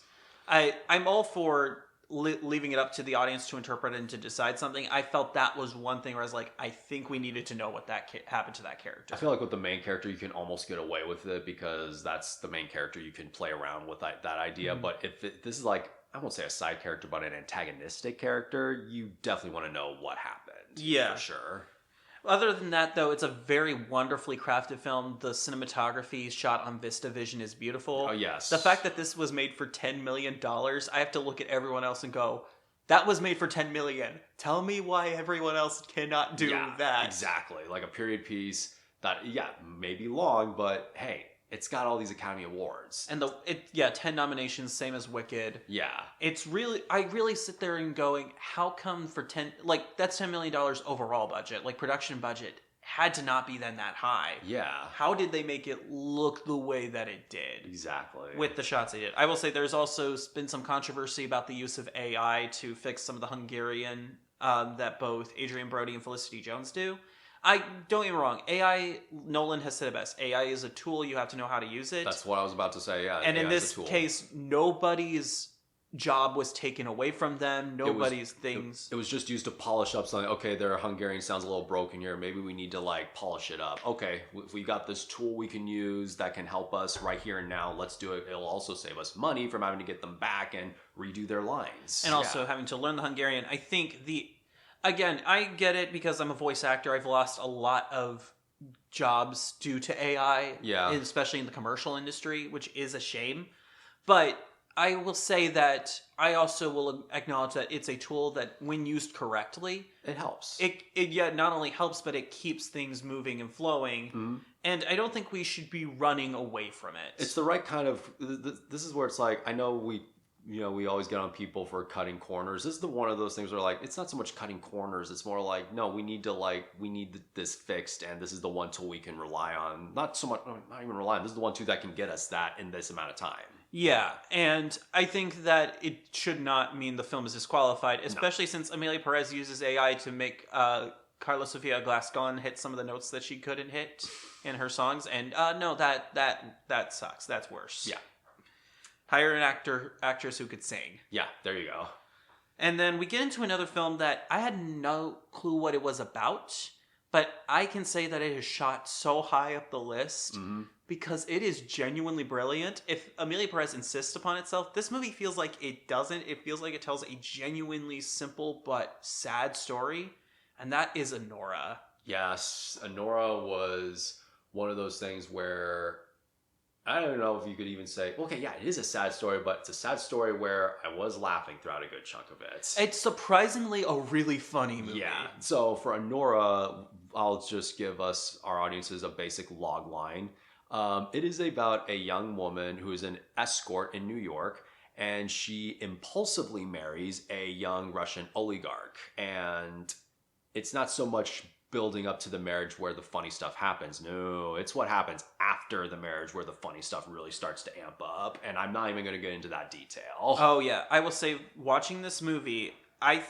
I'm all for leaving it up to the audience to interpret and to decide something. I felt that was one thing where I was like, I think we needed to know what happened to that character. I feel like with the main character, you can almost get away with it because that's the main character. You can play around with that idea. Mm-hmm. But if this is like, I won't say a side character, but an antagonistic character, you definitely want to know what happened. Yeah. For sure. Other than that, though, it's a very wonderfully crafted film. The cinematography shot on VistaVision is beautiful. Oh, yes. The fact that this was made for $10 million, I have to look at everyone else and go, that was made for $10 million. Tell me why everyone else cannot do that. Exactly. Like a period piece that, may be long, but hey, it's got all these Academy Awards. And 10 nominations, same as Wicked. Yeah. It's really, I really sit there and going, how come for that's $10 million overall budget, like production budget, had to not be then that high. Yeah. How did they make it look the way that it did? Exactly. With the shots they did. I will say there's also been some controversy about the use of AI to fix some of the Hungarian that both Adrian Brody and Felicity Jones do. Don't get me wrong, AI, Nolan has said it best. AI is a tool, you have to know how to use it. That's what I was about to say, yeah. And AI in this case, nobody's job was taken away from them. Nobody's things. It was just used to polish up something. Okay, their Hungarian sounds a little broken here. Maybe we need to like polish it up. Okay, if we got this tool we can use that can help us right here and now, let's do it. It'll also save us money from having to get them back and redo their lines. And also having to learn the Hungarian. I think Again, I get it because I'm a voice actor. I've lost a lot of jobs due to AI, especially in the commercial industry, which is a shame. But I will say that I also will acknowledge that it's a tool that, when used correctly, it helps. It not only helps, but it keeps things moving and flowing. Mm-hmm. And I don't think we should be running away from it. It's the right kind of. This is where it's like, I know we always get on people for cutting corners. This is one of those things where like, it's not so much cutting corners. It's more like, no, we need this fixed, and this is the one tool we can rely on. Not even rely on. This is the one tool that can get us that in this amount of time. Yeah, and I think that it should not mean the film is disqualified, especially since Emilia Perez uses AI to make Carla Sofia Glasgon hit some of the notes that she couldn't hit in her songs. And no, that sucks. That's worse. Yeah. Hire an actress who could sing. Yeah, there you go. And then we get into another film that I had no clue what it was about, but I can say that it is shot so high up the list because it is genuinely brilliant. If Emilia Perez insists upon itself, this movie feels like it doesn't. It feels like it tells a genuinely simple but sad story, and that is Anora. Yes, Anora was one of those things where, I don't know if you could even say, okay, yeah, it is a sad story, but it's a sad story where I was laughing throughout a good chunk of it. It's surprisingly a really funny movie. Yeah. So for Anora, I'll just give our audiences a basic log line. It is about a young woman who is an escort in New York, and she impulsively marries a young Russian oligarch. And it's not so much building up to the marriage where the funny stuff happens. No, it's what happens after the marriage where the funny stuff really starts to amp up. And I'm not even going to get into that detail. Oh, yeah. I will say, watching this movie, I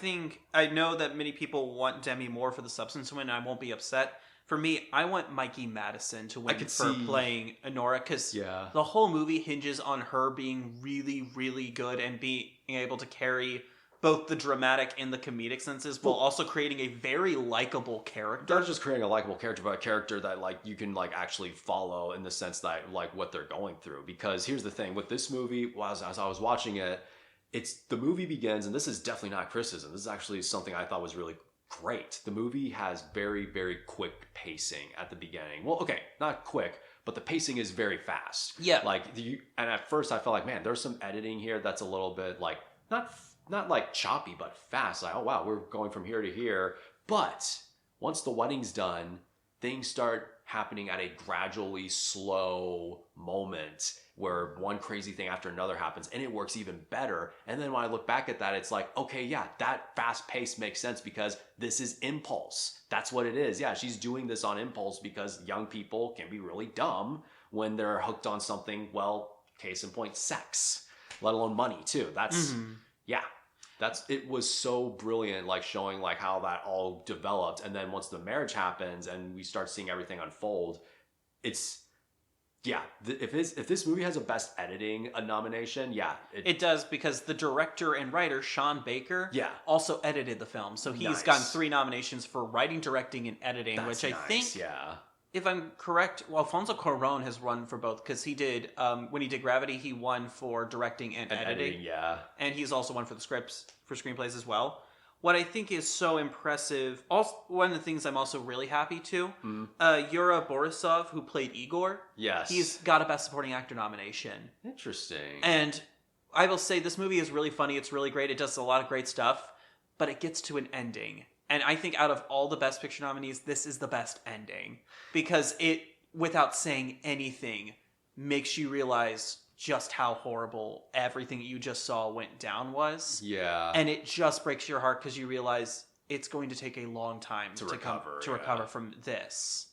know that many people want Demi Moore for the substance win, and I won't be upset. For me, I want Mikey Madison to win for playing Anora, because the whole movie hinges on her being really, really good and being able to carry both the dramatic and the comedic senses while also creating a very likable character. Not just creating a likable character, but a character that like you can like actually follow in the sense that like what they're going through. Because here's the thing with this movie, as I was watching it, the movie begins, and this is definitely not criticism. This is actually something I thought was really great. The movie has very, very quick pacing at the beginning. Well, okay, not quick, but the pacing is very fast. Yeah. Like, and at first I felt like, man, there's some editing here that's a little bit like, not like choppy, but fast. Like, oh wow, we're going from here to here. But once the wedding's done, things start happening at a gradually slow moment where one crazy thing after another happens, and it works even better. And then when I look back at that, it's like, okay, yeah, that fast pace makes sense because this is impulse. That's what it is. Yeah, she's doing this on impulse because young people can be really dumb when they're hooked on something, well, case in point, sex, let alone money too. That's, yeah. It was so brilliant, like showing like how that all developed. And then once the marriage happens and we start seeing everything unfold, it's, yeah, if this movie has a best editing nomination, yeah. It does, because the director and writer, Sean Baker, also edited the film. So he's gotten 3 nominations for writing, directing, and editing, That's which I think, yeah. if I'm correct, well, Alfonso Cuarón has won for both, because he did, when he did Gravity, he won for directing and editing. Yeah. And he's also won for the scripts, for screenplays as well. What I think is so impressive, also one of the things I'm also really happy to, Yura Borisov, who played Igor, yes, he's got a Best Supporting Actor nomination. Interesting. And I will say this movie is really funny, it's really great, it does a lot of great stuff, but it gets to an ending. And I think out of all the Best Picture nominees, this is the best ending. Because it, without saying anything, makes you realize just how horrible everything you just saw went down was. Yeah. And it just breaks your heart because you realize it's going to take a long time to recover from this.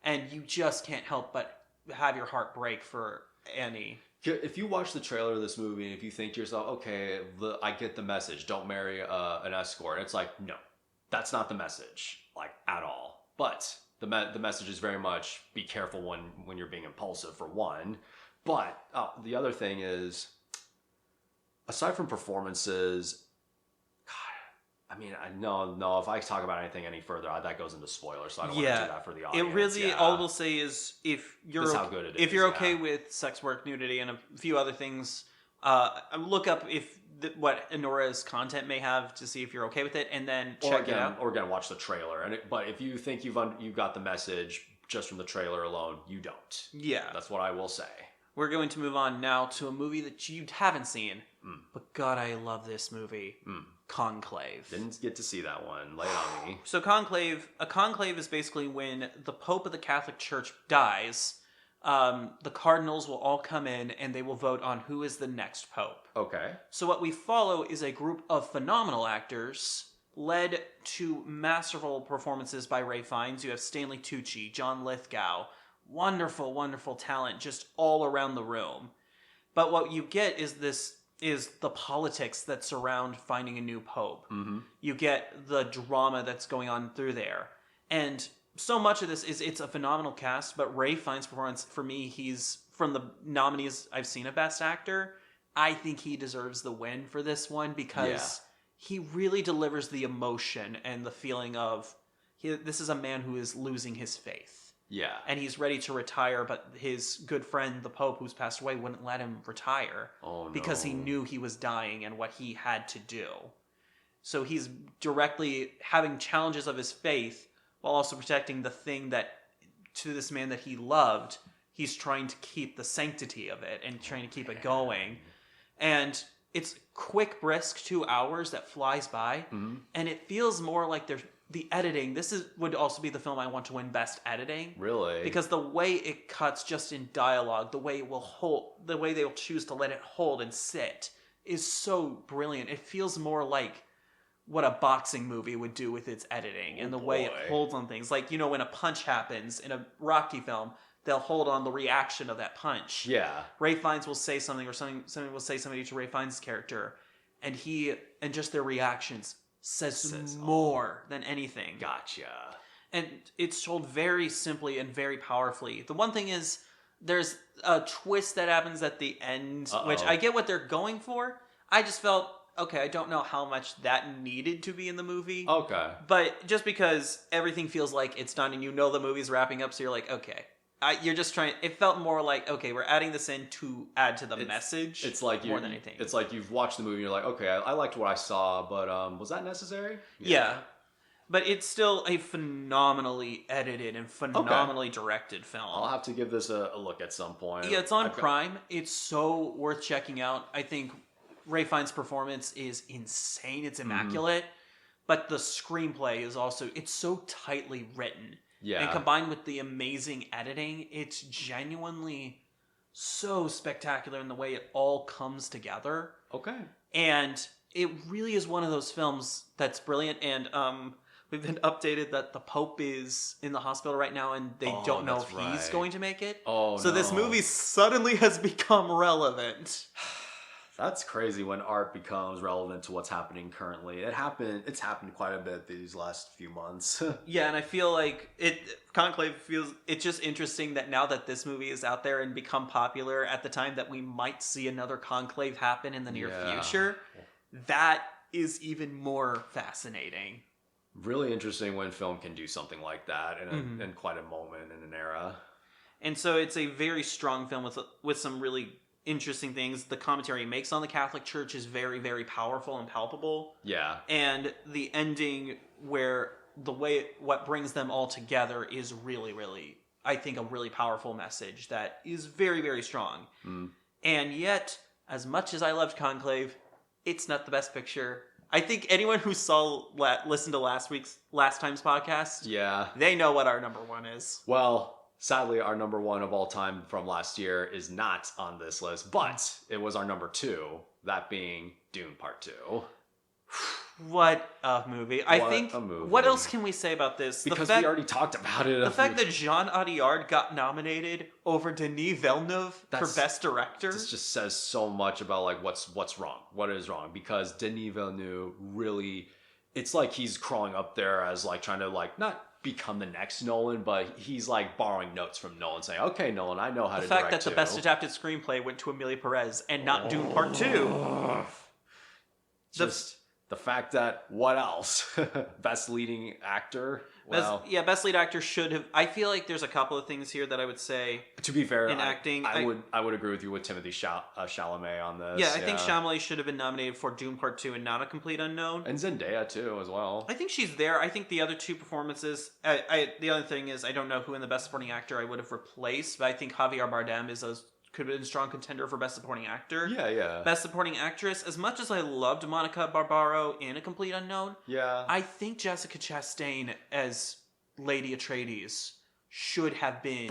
And you just can't help but have your heart break for Annie. If you watch the trailer of this movie and if you think to yourself, okay, I get the message, don't marry an escort. It's like, no, that's not the message, like, at all. But the message is very much be careful when you're being impulsive, for one. But the other thing is, aside from performances, God, I mean, no. If I talk about anything any further, that goes into spoilers, so I don't want to do that for the audience. It really, all we'll say is, if you're how good it is, if you're okay with sex work, nudity, and a few other things, look up what Anora's content may have to see if you're okay with it, and then check it out. Or again, watch the trailer. But if you think you've got the message just from the trailer alone, you don't. Yeah, that's what I will say. We're going to move on now to a movie that you haven't seen, but God, I love this movie. Conclave. Didn't get to see that one. Lay it on me. So a conclave is basically when the Pope of the Catholic Church dies, the cardinals will all come in and they will vote on who is the next pope. Okay. So what we follow is a group of phenomenal actors led to masterful performances by Ralph Fiennes. You have Stanley Tucci, John Lithgow. Wonderful, wonderful talent just all around the room. But what you get is the politics that surround finding a new pope. You get the drama that's going on through there. And so much of this it's a phenomenal cast, but Ralph Fiennes' performance, for me, he's, from the nominees I've seen of Best Actor, I think he deserves the win for this one because he really delivers the emotion and the feeling of, this is a man who is losing his faith. Yeah. And he's ready to retire, but his good friend, the Pope, who's passed away, wouldn't let him retire. Oh, no. Because he knew he was dying and what he had to do. So he's directly having challenges of his faith while also protecting the thing that, to this man that he loved, he's trying to keep the sanctity of it and trying to keep it going. And it's quick, brisk 2 hours that flies by. And it feels more like the editing, would also be the film I want to win Best Editing. Really? Because the way it cuts just in dialogue, the way they will choose to let it hold and sit is so brilliant. It feels more like what a boxing movie would do with its editing and the way it holds on things. Like, when a punch happens in a Rocky film, they'll hold on the reaction of that punch. Yeah. Ralph Fiennes will say something, or something will say something to Ralph Fiennes' character, and just their reactions says more than anything. Gotcha. And it's told very simply and very powerfully. The one thing is, there's a twist that happens at the end, which I get what they're going for. I just felt, okay, I don't know how much that needed to be in the movie. Okay. But just because everything feels like it's done and the movie's wrapping up, so you're like, okay. You're just trying. It felt more like, okay, we're adding this in to add to the message. It's like more than anything. It's like you've watched the movie and you're like, okay, I liked what I saw, but was that necessary? Yeah. But it's still a phenomenally edited and phenomenally directed film. I'll have to give this a look at some point. Yeah, it's on Prime. It's so worth checking out. I think Ray Fiennes' performance is insane. It's immaculate. But the screenplay is also, it's so tightly written. Yeah. And combined with the amazing editing, it's genuinely so spectacular in the way it all comes together. Okay. And it really is one of those films that's brilliant. And we've been updated that the Pope is in the hospital right now, and they don't know if he's going to make it. So this movie suddenly has become relevant. That's crazy when art becomes relevant to what's happening currently. It's happened quite a bit these last few months. Yeah, and I feel like Conclave it's just interesting that now that this movie is out there and become popular at the time that we might see another Conclave happen in the near future, that is even more fascinating. Really interesting when film can do something like that in quite a moment in an era. And so it's a very strong film with some really interesting things. The commentary it makes on the Catholic Church is very, very powerful and palpable. Yeah. And the ending where what brings them all together is really, really, I think, a really powerful message that is very, very strong. And yet, as much as I loved Conclave, it's not the best picture. I think anyone who listened to last time's podcast, they know what our number one is. Well, sadly, our number one of all time from last year is not on this list, but it was our number 2, that being Dune Part 2. What a movie. What else can we say about this? Because we already talked about it. The fact that Jean Audiard got nominated over Denis Villeneuve for Best Director. This just says so much about like what's wrong. What is wrong? Because Denis Villeneuve really, it's like he's crawling up there as like trying to like not become the next Nolan, but he's like borrowing notes from Nolan, saying, "Okay, Nolan, I know how to direct." The fact that the Best Adapted Screenplay went to Emilia Perez and not Dune Part 2. The fact that, what else? Best leading actor? Well, Best lead actor should have. I feel like there's a couple of things here that I would say. To be fair, in acting, I would agree with you with Timothée Chalamet on this. Yeah, I think Chalamet should have been nominated for Dune Part 2 and not A Complete Unknown. And Zendaya too, as well. I think she's there. I think the other two performances. The other thing is I don't know who in the Best Supporting Actor I would have replaced, but I think Javier Bardem could have been a strong contender for Best Supporting Actor. Yeah. Best Supporting Actress. As much as I loved Monica Barbaro in A Complete Unknown, I think Jessica Chastain as Lady Atreides should have been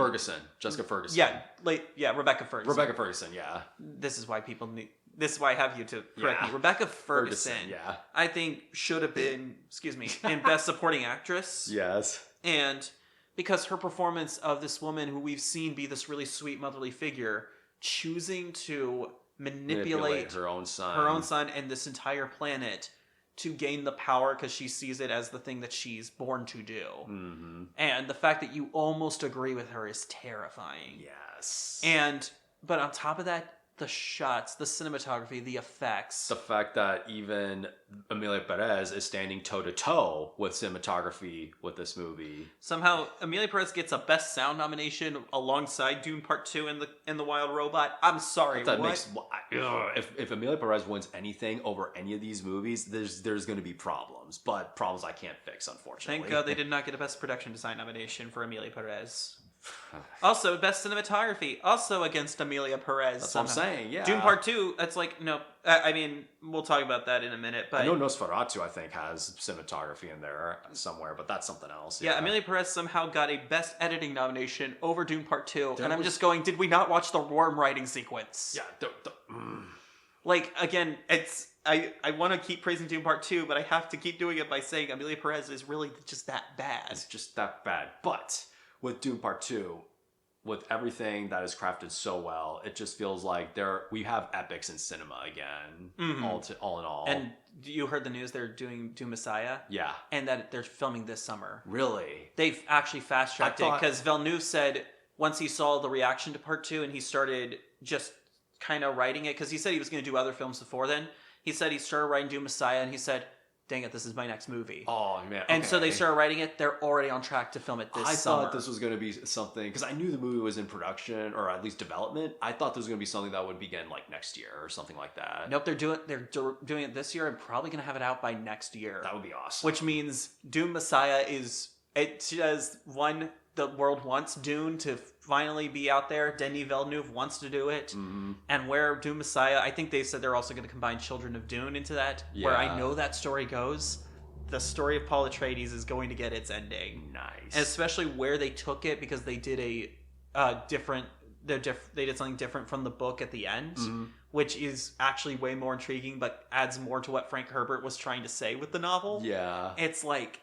Jessica Ferguson. Rebecca Ferguson. Rebecca Ferguson, yeah. This is why I have you to correct me. Rebecca Ferguson, I think should have been, in Best Supporting Actress. Yes. And because her performance of this woman who we've seen be this really sweet motherly figure, choosing to manipulate her own son and this entire planet to gain the power because she sees it as the thing that she's born to do. Mm-hmm. And the fact that you almost agree with her is terrifying. Yes. But on top of that, the shots, the cinematography, the effects. The fact that even Emilia Perez is standing toe-to-toe with cinematography with this movie. Somehow, Emilia Perez gets a Best Sound nomination alongside Dune Part 2 and The Wild Robot. I'm sorry, if Emilia Perez wins anything over any of these movies, there's going to be problems. But problems I can't fix, unfortunately. Thank God they did not get a Best Production Design nomination for Emilia Perez. Also, Best Cinematography, also against Emilia Perez. That's what I'm saying, yeah. Dune Part 2, that's like, no. I mean, we'll talk about that in a minute. But I know Nosferatu, I think, has cinematography in there somewhere, but that's something else. Yeah, Emilia Perez somehow got a Best Editing nomination over Dune Part 2. And I'm just going, did we not watch the worm writing sequence? Yeah. Like, again, I want to keep praising Dune Part 2, but I have to keep doing it by saying Emilia Perez is really just that bad. It's just that bad. But with Dune Part 2, with everything that is crafted so well, it just feels like we have epics in cinema again, all in all. And you heard the news they're doing Dune Messiah? Yeah. And that they're filming this summer. Really? They've actually fast-tracked it, because Villeneuve said once he saw the reaction to Part 2 and he started just kind of writing it, because he said he was going to do other films before then, he said he started writing Dune Messiah and he said, dang it, this is my next movie. Oh, man. And so they okay. started writing it. They're already on track to film it this summer. I thought this was going to be something, because I knew the movie was in production, or at least development. I thought this was going to be something that would begin like next year or something like that. Nope, they're doing it this year and probably going to have it out by next year. That would be awesome. Which means Dune Messiah it says the world wants Dune to finally be out there. Denis Villeneuve wants to do it. Mm-hmm. And where Dune Messiah, I think they said they're also going to combine Children of Dune into that. Yeah. Where I know that story goes, the story of Paul Atreides is going to get its ending. Nice. And especially where they took it, because they did they did something different from the book at the end, which is actually way more intriguing, but adds more to what Frank Herbert was trying to say with the novel. Yeah. It's like,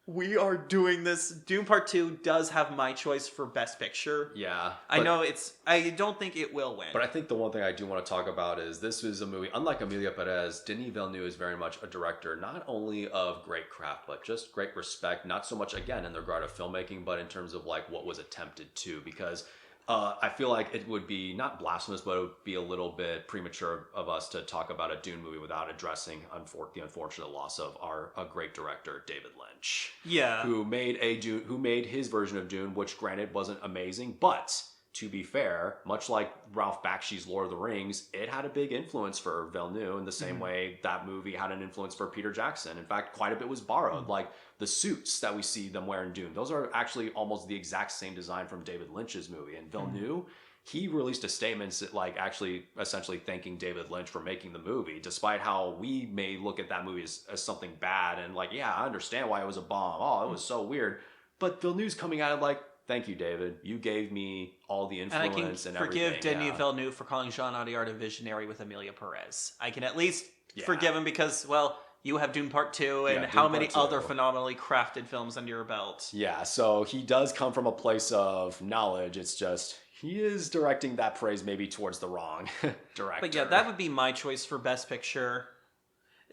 we are doing this. Dune Part 2 does have my choice for Best Picture. Yeah. I don't think it will win. But I think the one thing I do want to talk about is this is a movie, unlike Emilia Perez, Denis Villeneuve is very much a director, not only of great craft, but just great respect, not so much, again, in the regard of filmmaking, but in terms of like what was attempted to, because I feel like it would be not blasphemous, but it would be a little bit premature of us to talk about a Dune movie without addressing the unfortunate loss of a great director, David Lynch. Yeah. Who made his version of Dune, which granted wasn't amazing, but to be fair, much like Ralph Bakshi's Lord of the Rings, it had a big influence for Villeneuve in the same way that movie had an influence for Peter Jackson. In fact, quite a bit was borrowed. Like the suits that we see them wear in Dune, those are actually almost the exact same design from David Lynch's movie. And Villeneuve, he released a statement like actually essentially thanking David Lynch for making the movie, despite how we may look at that movie as something bad and like, yeah, I understand why it was a bomb. Oh, it was so weird. But Villeneuve's coming at it like, thank you, David. You gave me all the influence and everything. And I can forgive Denis Villeneuve for calling Jean Audiard a visionary with Emilia Perez. I can at least forgive him because, well, you have Dune Part 2 and how many other phenomenally crafted films under your belt. Yeah, so he does come from a place of knowledge. It's just he is directing that praise maybe towards the wrong director. But yeah, that would be my choice for Best Picture.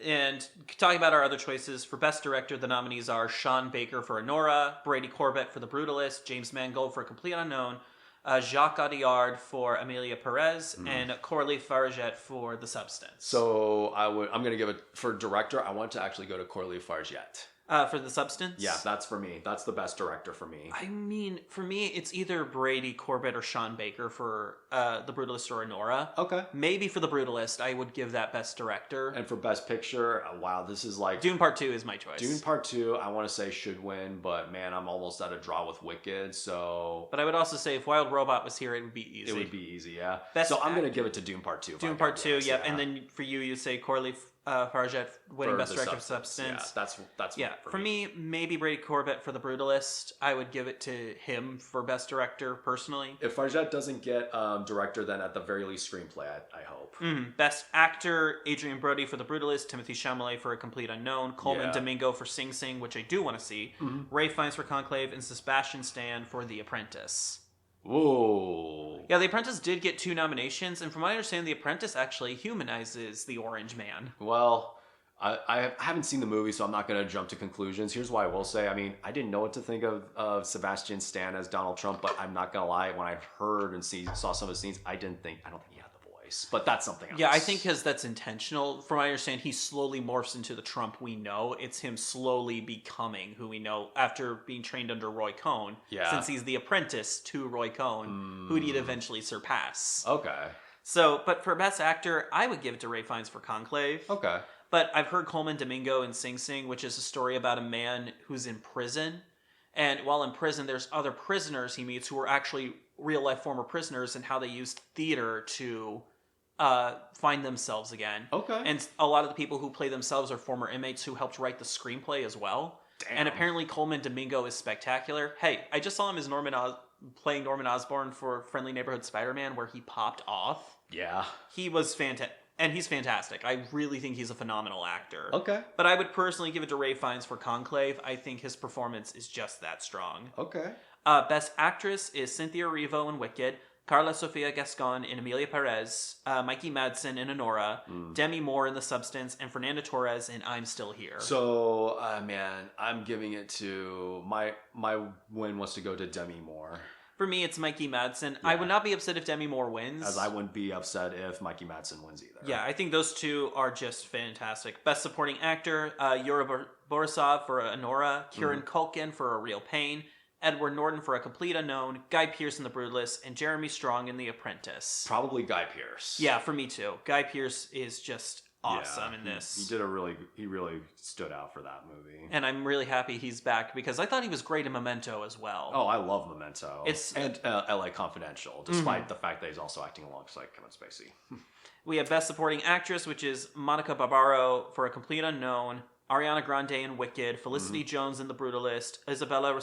And talking about our other choices, for Best Director, the nominees are Sean Baker for Anora, Brady Corbett for The Brutalist, James Mangold for Complete Unknown, Jacques Audiard for Emilia Perez, and Coralie Farragut for The Substance. So I'm going to give it, for director, I want to actually go to Coralie Farragut. For The Substance? Yeah, that's for me. That's the best director for me. I mean, for me, it's either Brady Corbett or Sean Baker for The Brutalist or Anora. Okay. Maybe for The Brutalist, I would give that Best Director. And for Best Picture, wow, this is like... Dune Part 2 is my choice. Dune Part 2, I want to say should win, but man, I'm almost at a draw with Wicked, so... But I would also say if Wild Robot was here, it would be easy. It would be easy, yeah. Best so I'm going to give it to Dune Part 2. Dune Part 2, yeah. And then for you say Coralie Farragut winning Best Director for Substance. Yeah, that's for me, maybe Brady Corbett for The Brutalist. I would give it to him for Best Director, personally. If Farragut doesn't get director, then at the very least screenplay, I hope. Best Actor, Adrian Brody for The Brutalist, Timothée Chalamet for A Complete Unknown, Coleman Domingo for Sing Sing, which I do want to see, Ray Fiennes for Conclave, and Sebastian Stan for The Apprentice. Whoa. Yeah, The Apprentice did get 2 nominations, and from what I understand, The Apprentice actually humanizes the Orange Man. Well, I haven't seen the movie, so I'm not going to jump to conclusions. Here's why I will say. I mean, I didn't know what to think of Sebastian Stan as Donald Trump, but I'm not going to lie. When I heard and saw some of the scenes, I don't think he had the voice. But that's something else. Yeah, I think because that's intentional. From what I understand, he slowly morphs into the Trump we know. It's him slowly becoming who we know after being trained under Roy Cohn. Yeah. Since he's the apprentice to Roy Cohn, who he'd eventually surpass. Okay. So, but for Best Actor, I would give it to Ray Fiennes for Conclave. Okay. But I've heard Coleman Domingo in Sing Sing, which is a story about a man who's in prison. And while in prison, there's other prisoners he meets who are actually real-life former prisoners and how they used theater to find themselves again. Okay. And a lot of the people who play themselves are former inmates who helped write the screenplay as well. Damn. And apparently Coleman Domingo is spectacular. Hey, I just saw him as playing Norman Osborn for Friendly Neighborhood Spider-Man, where he popped off. Yeah. He was fantastic. And he's fantastic. I really think he's a phenomenal actor. Okay. But I would personally give it to Ray Fiennes for Conclave. I think his performance is just that strong. Okay. Best Actress is Cynthia Erivo in Wicked, Carla Sofia Gascon in Emilia Perez, Mikey Madsen in Anora, Demi Moore in The Substance, and Fernanda Torres in I'm Still Here. So, man, I'm giving it to... My win wants to go to Demi Moore. For me, it's Mikey Madsen. I would not be upset if Demi Moore wins. As I wouldn't be upset if Mikey Madsen wins either. Yeah, I think those two are just fantastic. Best Supporting Actor, Yura Borisov for Anora, Kieran Culkin for A Real Pain, Edward Norton for A Complete Unknown, Guy Pearce in The Brutalist, and Jeremy Strong in The Apprentice. Probably Guy Pearce. Yeah, for me too. Guy Pearce is just awesome in this. He really stood out for that movie. And I'm really happy he's back because I thought he was great in Memento as well. Oh, I love Memento. And L.A. Confidential, despite the fact that he's also acting alongside Kevin Spacey. We have Best Supporting Actress, which is Monica Barbaro for A Complete Unknown, Ariana Grande in Wicked, Felicity Jones in The Brutalist, Isabella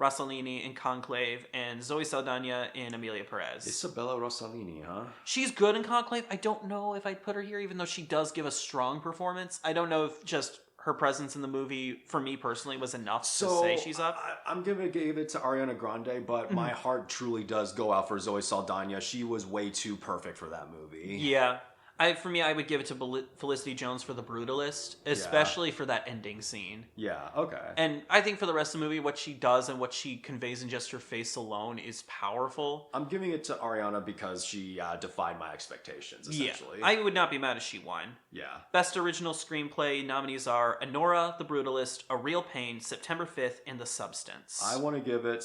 Rossellini in Conclave, and Zoe Saldana in Emilia Perez. Isabella Rossellini, huh? She's good in Conclave. I don't know if I'd put her here, even though she does give a strong performance. I don't know if just her presence in the movie, for me personally, was enough to say she's up. I'm going to give it to Ariana Grande, but my heart truly does go out for Zoe Saldana. She was way too perfect for that movie. Yeah. For me, I would give it to Felicity Jones for The Brutalist, especially for that ending scene. Yeah, okay. And I think for the rest of the movie, what she does and what she conveys in just her face alone is powerful. I'm giving it to Ariana because she defied my expectations, essentially. Yeah, I would not be mad if she won. Yeah. Best Original Screenplay nominees are Anora, The Brutalist, A Real Pain, September 5th, and The Substance. I want to give it,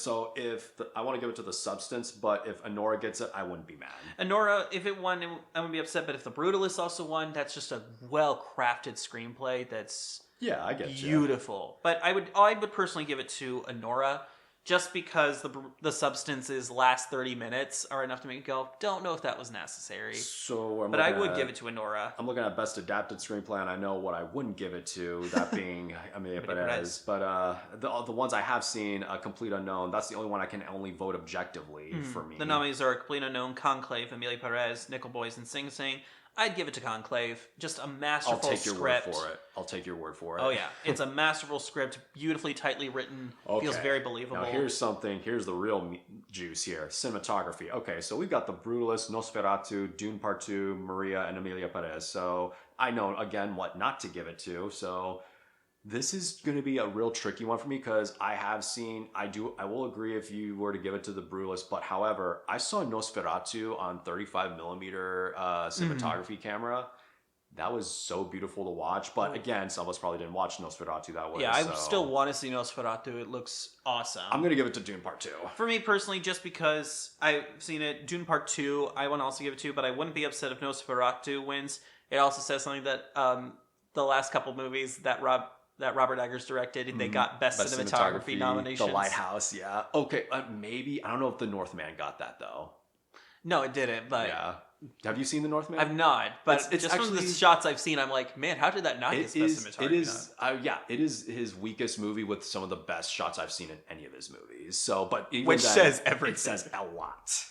I want to give it to The Substance, but if Anora gets it, I wouldn't be mad. Anora, if it won, I wouldn't be upset, but if The Brutalist also won, that's just a well-crafted screenplay that's I get beautiful. But I would personally give it to Anora, just because the Substance's last 30 minutes are enough to make me go, don't know if that was necessary. But I would give it to Anora. I'm looking at Best Adapted Screenplay, and I know what I wouldn't give it to, that being Emilia Perez. But the ones I have seen, A Complete Unknown, that's the only one I can only vote objectively for me. The nominees are A Complete Unknown, Conclave, Emilia Perez, Nickel Boys, and Sing Sing. I'd give it to Conclave. Just a masterful script. I'll take your word for it. Oh, yeah. It's a masterful script, beautifully, tightly written, feels very believable. Now, here's the real juice here. Cinematography. Okay, so we've got The Brutalist, Nosferatu, Dune Part 2, Maria, and Emilia Perez. So I know, again, what not to give it to. So this is going to be a real tricky one for me because I will agree if you were to give it to The Brutalist, but however, I saw Nosferatu on 35 millimeter cinematography camera. That was so beautiful to watch, but again, some of us probably didn't watch Nosferatu that way. Yeah, I still want to see Nosferatu. It looks awesome. I'm going to give it to Dune Part 2. For me personally, just because I've seen it, Dune Part 2, I want to also give it to, but I wouldn't be upset if Nosferatu wins. It also says something that the last couple movies that Robert Eggers directed, and they got Best Cinematography nominations. The Lighthouse, yeah. Okay, maybe. I don't know if The Northman got that, though. No, it didn't, but... Yeah. Have you seen The Northman? I've not, but it's just actually, from the shots I've seen, I'm like, man, how did that not get Best Cinematography? It is his weakest movie with some of the best shots I've seen in any of his movies. So, but even which says everything. It says a lot.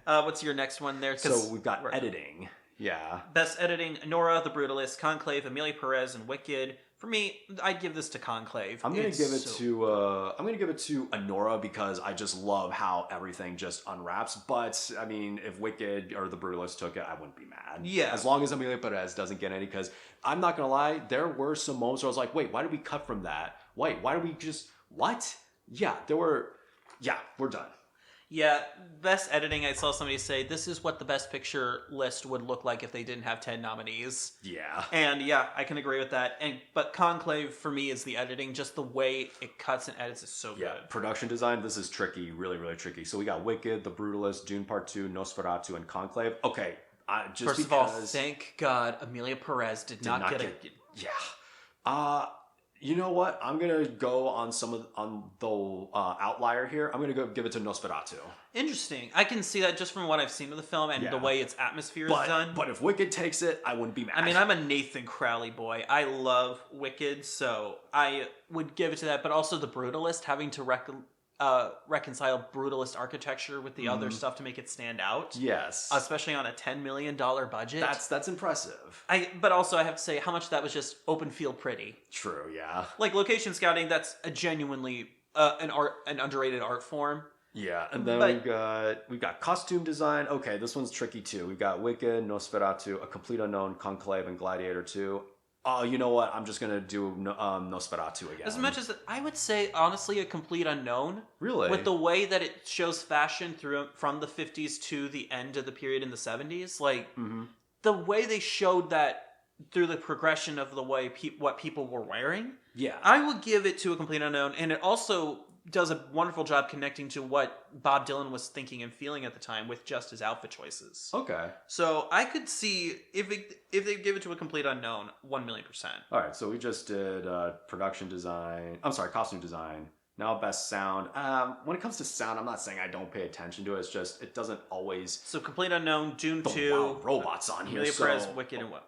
What's your next one there? So we've got editing. Yeah. Best editing: Anora, The Brutalist, Conclave, Emilia Perez, and Wicked. For me, I'd give this to Conclave. I'm gonna give it to Anora because I just love how everything just unwraps. But I mean, if Wicked or The Brutalist took it, I wouldn't be mad. Yeah. As long as Emilia Perez doesn't get any, because I'm not gonna lie, there were some moments where I was like, wait, why did we cut from that? Wait, why did we just what? Yeah, we're done. Yeah, best editing, I saw somebody say, this is what the best picture list would look like if they didn't have 10 nominees. Yeah. And yeah, I can agree with that. But Conclave, for me, is the editing. Just the way it cuts and edits is so good. Yeah, production design, this is tricky, really, really tricky. So we got Wicked, The Brutalist, Dune Part 2, Nosferatu, and Conclave. Okay, First of all, thank God Emilia Perez did not get it. Yeah. You know what? I'm gonna go on the outlier here. I'm gonna go give it to Nosferatu. Interesting. I can see that just from what I've seen of the film and the way its atmosphere is done. But if Wicked takes it, I wouldn't be mad. I mean, I'm a Nathan Crowley boy. I love Wicked, so I would give it to that. But also The Brutalist, having to reconcile Brutalist architecture with the other stuff to make it stand out. Yes. Especially on a $10 million budget. That's impressive. But also I have to say how much of that was just open field pretty. True, yeah. Like location scouting, that's a genuinely an underrated art form. Yeah, and then we've got costume design. Okay, this one's tricky too. We've got Wicked, Nosferatu, A Complete Unknown, Conclave, and Gladiator 2. oh, you know what? I'm just gonna do Nosferatu again. As much as I would say, honestly, a complete unknown. Really? With the way that it shows fashion from the 50s to the end of the period in the 70s, like the way they showed that through the progression of the way what people were wearing. Yeah. I would give it to a complete unknown, and it also does a wonderful job connecting to what Bob Dylan was thinking and feeling at the time with just his outfit choices. Okay. So I could see if they give it to a complete unknown, 1,000,000%. All right, so we just did production design. I'm sorry, costume design. Now best sound. When it comes to sound, I'm not saying I don't pay attention to it. It's just it doesn't always. So complete unknown, Dune The 2, wild robots on here. Emilia So Perez, Wicked, and what?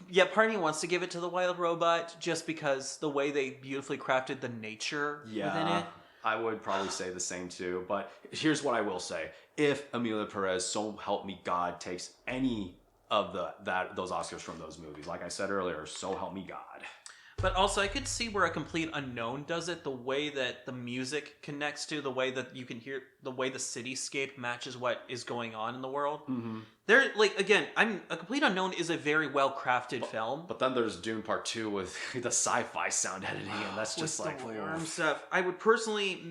Yeah, part of me wants to give it to the Wild Robot just because the way they beautifully crafted the nature within it. I would probably say the same too. But here's what I will say: if Emilia Perez, so help me God, takes any of those Oscars from those movies, like I said earlier, so help me God. But also, I could see where a complete unknown does it. The way that the music connects to, the way that you can hear, the way the cityscape matches what is going on in the world. Mm-hmm. They're like, again, a complete unknown is a very well crafted film. But then there's Dune Part 2 with the sci-fi sound editing, and that's just With like the worm stuff. I would personally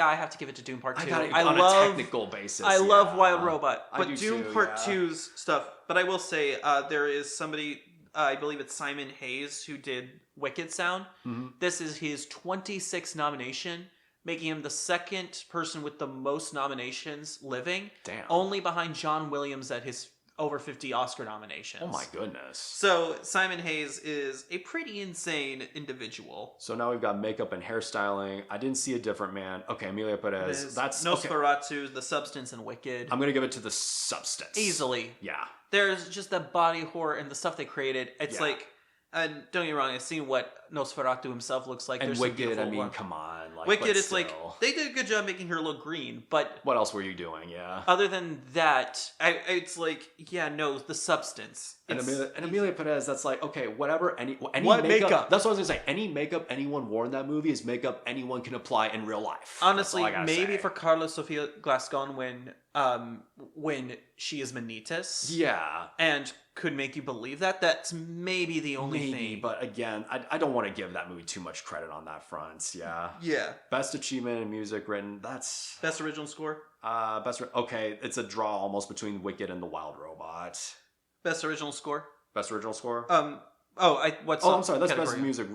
I have to give it to Dune Part 2. I got it on a technical basis. I love Wild Robot, I but do Dune too, Part yeah. 2's stuff. But I will say, there is somebody, I believe it's Simon Hayes, who did Wicked sound. Mm-hmm. This is his 26th nomination, making him the second person with the most nominations living. Damn. Only behind John Williams at his over 50 Oscar nominations. Oh my goodness. So Simon Hayes is a pretty insane individual. So now we've got makeup and hairstyling. I didn't see a different man. Okay, Emilia Perez. That's okay. Nosferatu, The Substance, and Wicked. I'm gonna give it to the substance. Easily. Yeah. There's just that body horror and the stuff they created. It's Yeah. like, and don't get me wrong, I've seen what Nosferatu himself looks like. And There's some Wicked, beautiful I mean, one. come on. Like, Wicked, but it's like, still. they did a good job making her look green, but What else were you doing? Yeah. other than that, it's like, yeah, no, the substance. And It's- Emilia Perez, that's like, okay, whatever, any What makeup? That's what I was going to say. Any makeup anyone wore in that movie is makeup anyone can apply in real life. Honestly, That's all I gotta maybe say. for Carla Sofia Glasgon when she is Manitas. Yeah. And could make you believe that. That's maybe the only Maybe, thing. but again, I don't want to give that movie too much credit on that front. Yeah. Yeah. Best achievement in music written, that's... Best original score? Okay, it's a draw almost between Wicked and The Wild Robot. Best original score? Best original score? What's I'm sorry, that's best category? music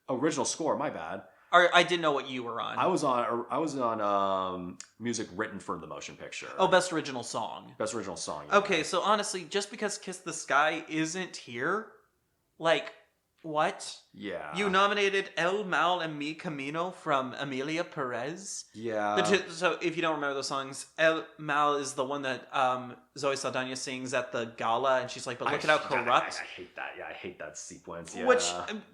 original score, my bad. I didn't know what you were on. I was on music written for the motion picture. Oh, best original song. Best original song. Yeah. Okay, so honestly, just because Kiss the Sky isn't here, like, what? Yeah. You nominated El Mal and Mi Camino from Emilia Perez? Yeah. So if you don't remember those songs, El Mal is the one that Zoe Saldana sings at the gala, and she's like, but look at how corrupt. I hate that. Yeah, I hate that sequence. Yeah. Which,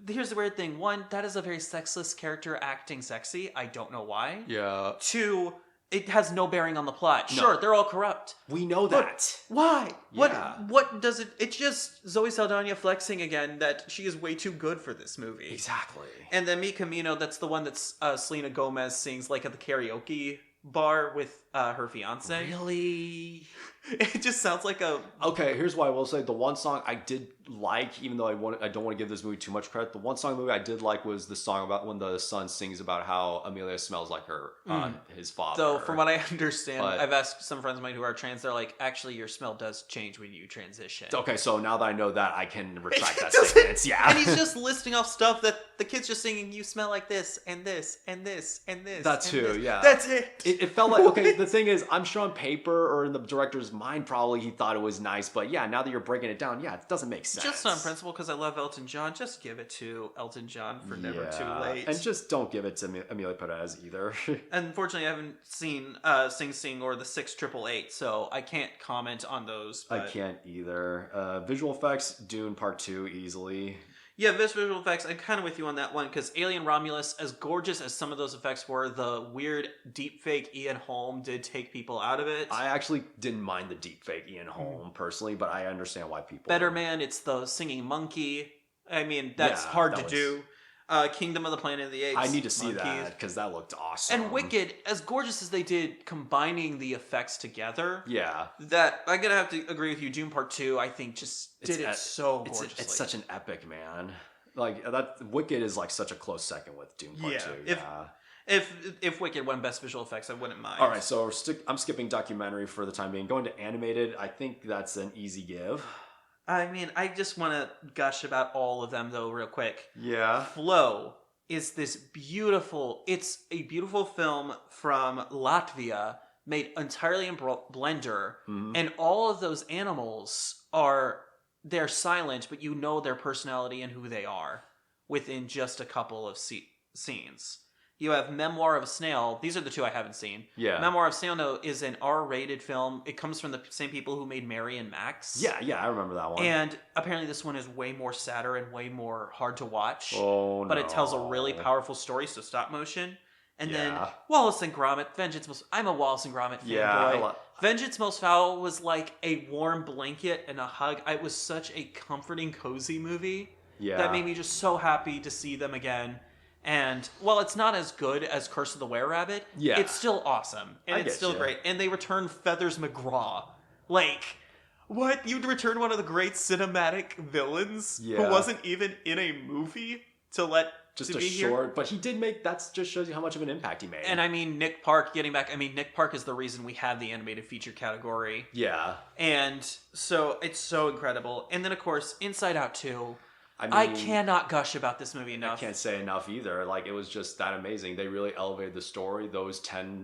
here's the weird thing. One, that is a very sexless character acting sexy. I don't know why. Yeah. Two, it has no bearing on the plot. No. Sure, they're all corrupt. We know that. Why? Yeah. What does it... It's just Zoe Saldana flexing again that she is way too good for this movie. Exactly. And then Mi Camino, that's the one that Selena Gomez sings like at the karaoke bar with her fiance. Really? It just sounds like a... Okay, here's why I will say the one song I did like, even though I don't want to give this movie too much credit. The one song in the movie I did like was the song about when the son sings about how Amelia smells like her his father. So from what I understand, But- I've asked some friends of mine who are trans, they're like, actually your smell does change when you transition. Okay, so now that I know that, I can retract that doesn't- statement. Yeah. And he's just listing off stuff that the kid's just singing, you smell like this, and this, and this, and this. That and too, this. yeah. That's it. It felt like, okay, the thing is, I'm sure on paper or in the director's mind, probably he thought it was nice, but yeah, now that you're breaking it down, yeah, it doesn't make sense. Just on principle, because I love Elton John, just give it to Elton John for Never Too Yeah. Late. And just don't give it to Emilia Perez either. Unfortunately, I haven't seen Sing Sing or the 688, so I can't comment on those. I But... can't either. Visual effects, Dune Part 2, easily. Yeah, visual effects, I'm kind of with you on that one, because Alien Romulus, as gorgeous as some of those effects were, the weird deepfake Ian Holm did take people out of it. I actually didn't mind the deepfake Ian Holm personally, but I understand why people. Better Man, it's the singing monkey. I mean, that's hard to do. Kingdom of the Planet of the Apes. I need to see Monkeys. that because that looked awesome. And Wicked, as gorgeous as they did combining the effects together, Yeah. that I'm gonna have to agree with you. Dune Part 2, I think, just did it so gorgeously. It's such an epic, man. Like that, Wicked is like such a close second with Dune Part 2. Yeah. If Wicked won Best Visual Effects, I wouldn't mind. All right, so I'm skipping documentary for the time being. Going to animated, I think that's an easy give. I mean, I just want to gush about all of them though, real quick. Yeah. Flow is this beautiful. It's a beautiful film from Latvia, made entirely in Blender, and all of those animals they're silent, but you know their personality and who they are within just a couple of scenes. You have Memoir of a Snail. These are the two I haven't seen. Yeah. Memoir of a Snail, though, is an R-rated film. It comes from the same people who made Mary and Max. Yeah, I remember that one. And apparently this one is way more sadder and way more hard to watch. Oh, no. But it tells a really powerful story, so stop motion. And then Yeah. Wallace and Gromit, I'm a Wallace and Gromit fanboy. Vengeance Most Foul was like a warm blanket and a hug. It was such a comforting, cozy movie. Yeah. That made me just so happy to see them again. And while it's not as good as Curse of the Were-Rabbit, it's still awesome. And it's still great. And they returned Feathers McGraw. Like, what? You'd return one of the great cinematic villains who wasn't even in a movie to just a be short, here? but he did make, that just shows you how much of an impact he made. And I mean, Nick Park, getting back, Nick Park is the reason we have the animated feature category. Yeah. And so, it's so incredible. And then, of course, Inside Out 2. I cannot gush about this movie enough. I can't say enough either. Like, it was just that amazing. They really elevated the story. Those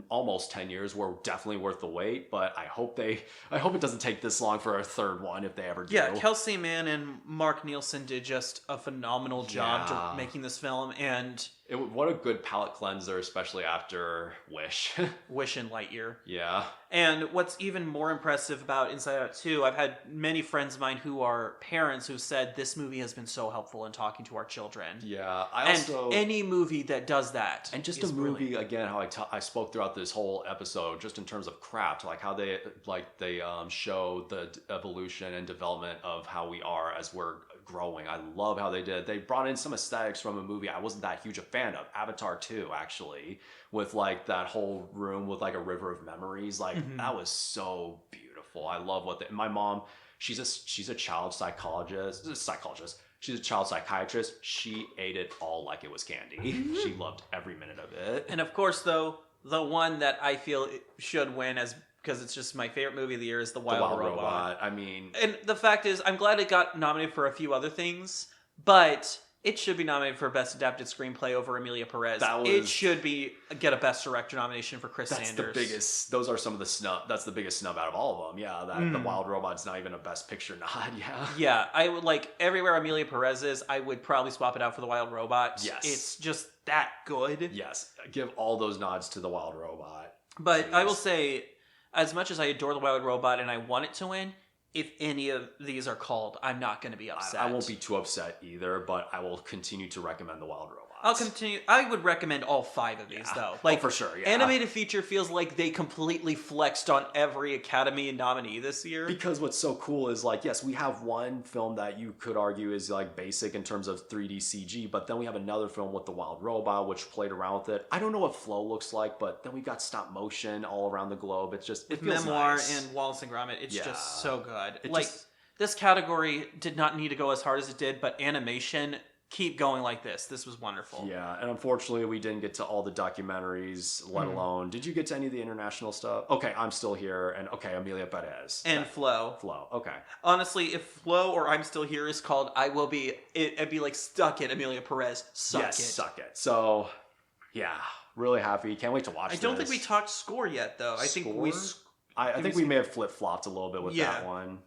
almost 10 years were definitely worth the wait, but I hope it doesn't take this long for a third one if they ever do. Yeah, Kelsey Mann and Mark Nielsen did just a phenomenal job making this film, and what a good palate cleanser, especially after Wish. Wish and Lightyear. Yeah. And what's even more impressive about Inside Out 2, I've had many friends of mine who are parents who said this movie has been so helpful in talking to our children. Yeah. Any movie that does that. And just a movie, again, how I spoke throughout this whole episode, just in terms of craft, like how they show the evolution and development of how we are as we're growing. I love how they did. They brought in some aesthetics from a movie I wasn't that huge a fan of, Avatar 2, actually, with like that whole room with like a river of memories. Like that was so beautiful. I love my mom, she's a child psychologist. She's a child psychiatrist. She ate it all like it was candy. She loved every minute of it. And of course, though, the one that I feel should win because it's just my favorite movie of the year is The Wild Robot. I mean... And the fact is, I'm glad it got nominated for a few other things, but it should be nominated for Best Adapted Screenplay over Emilia Perez. It should get a Best Director nomination for Chris Sanders. Those are some of the snub. That's the biggest snub out of all of them. Yeah, The Wild Robot's not even a Best Picture nod. Yeah. Yeah, I would everywhere Emilia Perez is, I would probably swap it out for The Wild Robot. Yes. It's just that good. Yes. Give all those nods to The Wild Robot. But please. I will say, as much as I adore The Wild Robot and I want it to win, if any of these are called, I'm not going to be upset. I won't be too upset either, but I will continue to recommend The Wild Robot. I'll continue. I would recommend all 5 of these, though. For sure, yeah. Animated feature feels like they completely flexed on every Academy nominee this year. Because what's so cool is, yes, we have one film that you could argue is, basic in terms of 3D CG, but then we have another film with The Wild Robot, which played around with it. I don't know what Flow looks like, but then we got stop motion all around the globe. It's just, it feels Memoir nice. And Wallace and Gromit, it's just so good. This category did not need to go as hard as it did, but animation... keep going like this. This was wonderful. Yeah, and unfortunately, we didn't get to all the documentaries, let alone... Did you get to any of the international stuff? Okay, I'm Still Here, and Emilia Perez. And Flow. Okay. Honestly, if Flow or I'm Still Here is called, it'd be stuck it, Emilia Perez. Suck it. Suck it. So, yeah, really happy. Can't wait to watch this. I don't think we talked score yet, though. I think we may have flip-flopped a little bit with that one.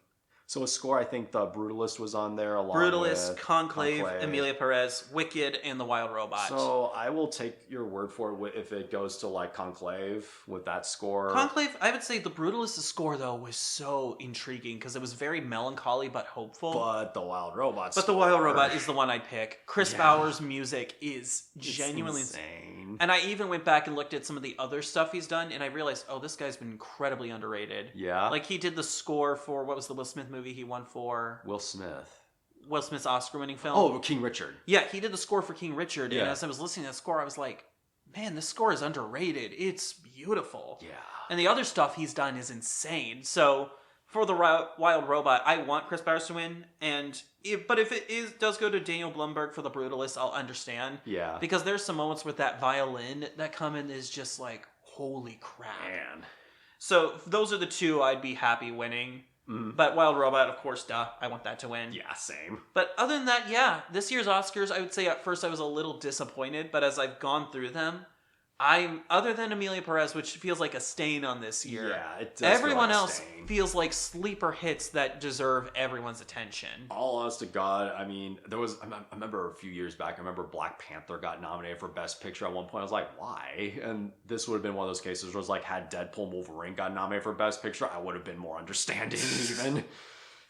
So a score, I think the Brutalist was on there along Brutalist, with Conclave, Emilia Perez, Wicked, and The Wild Robot. So I will take your word for it if it goes to Conclave with that score. Conclave, I would say the Brutalist's score though was so intriguing because it was very melancholy but hopeful. But The Wild Robot The Wild Robot is the one I'd pick. Chris Bauer's music is genuinely insane. And I even went back and looked at some of the other stuff he's done and I realized, this guy's been incredibly underrated. Yeah. He did the score for, what was the Will Smith movie he won for? Will Smith. Will Smith's Oscar-winning film. Oh, King Richard. Yeah, he did the score for King Richard, and Yeah. as I was listening to that score, I was like, man, this score is underrated. It's beautiful. Yeah. And the other stuff he's done is insane. So for the Wild Robot, I want Chris Barris to win, but if it does go to Daniel Blumberg for The Brutalist, I'll understand. Yeah. Because there's some moments with that violin that come in is just like, holy crap. Man. So those are the two I'd be happy winning. But Wild Robot, of course, I want that to win. Yeah, same. But other than that, yeah, this year's Oscars, I would say at first I was a little disappointed, but as I've gone through them, other than Emilia Perez, which feels like a stain on this year. Yeah, it does. Everyone feel like a else stain. feels like sleeper hits that deserve everyone's attention. All honest to God, I mean, I remember a few years back, I remember Black Panther got nominated for Best Picture at one point. I was like, why? And this would have been one of those cases where it was like, had Deadpool and Wolverine got nominated for Best Picture, I would have been more understanding even.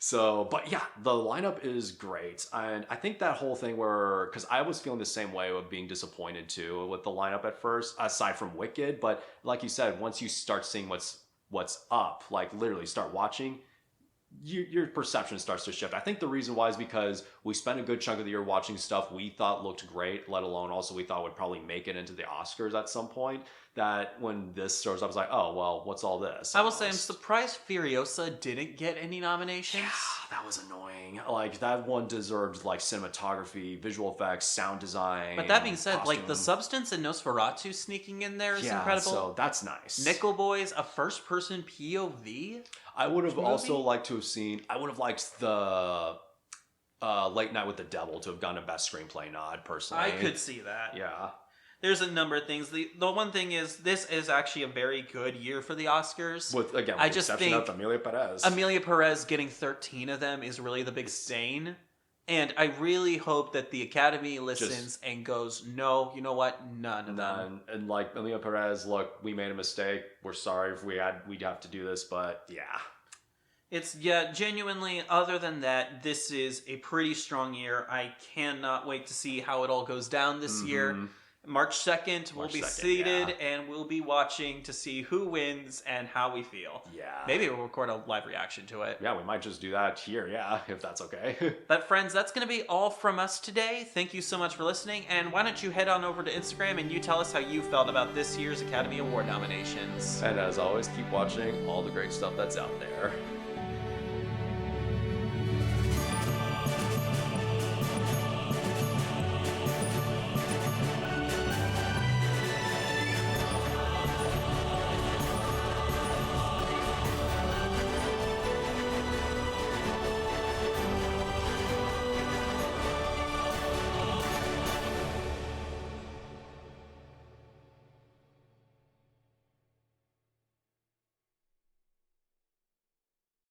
So, but yeah, the lineup is great. And I think that whole thing because I was feeling the same way of being disappointed too with the lineup at first, aside from Wicked. But like you said, once you start seeing what's up, like literally start watching, your perception starts to shift. I think the reason why is because we spent a good chunk of the year watching stuff we thought looked great, let alone also we thought would probably make it into the Oscars at some point. That when this shows up, I was like, oh, well, what's all this? I will say I'm surprised Furiosa didn't get any nominations. Yeah, that was annoying. Like, that one deserved, like, cinematography, visual effects, sound design. But that being said, like, The costume. Substance and Nosferatu sneaking in there is Yeah, incredible. so that's nice. Nickel Boys, a first-person POV? I would have movie? also liked to have seen, I would have liked the Late Night with the Devil to have gotten a Best Screenplay nod, personally. I could see that. Yeah. There's a number of things. The one thing is, this is actually a very good year for the Oscars. With, again, I the just exception think of Emilia Perez. Amelia Perez getting 13 of them is really the big stain. And I really hope that the Academy listens and goes, no, you know what? None of them. And like Emilia Perez, look, we made a mistake. We're sorry if we'd have to do this, but yeah. It's, genuinely, other than that, this is a pretty strong year. I cannot wait to see how it all goes down this year. March 2nd, we'll be seated and we'll be watching to see who wins and how we feel. Yeah. Maybe we'll record a live reaction to it. Yeah, we might just do that here, yeah, if that's okay. But friends, that's going to be all from us today. Thank you so much for listening, and why don't you head on over to Instagram and you tell us how you felt about this year's Academy Award nominations. And as always, keep watching all the great stuff that's out there.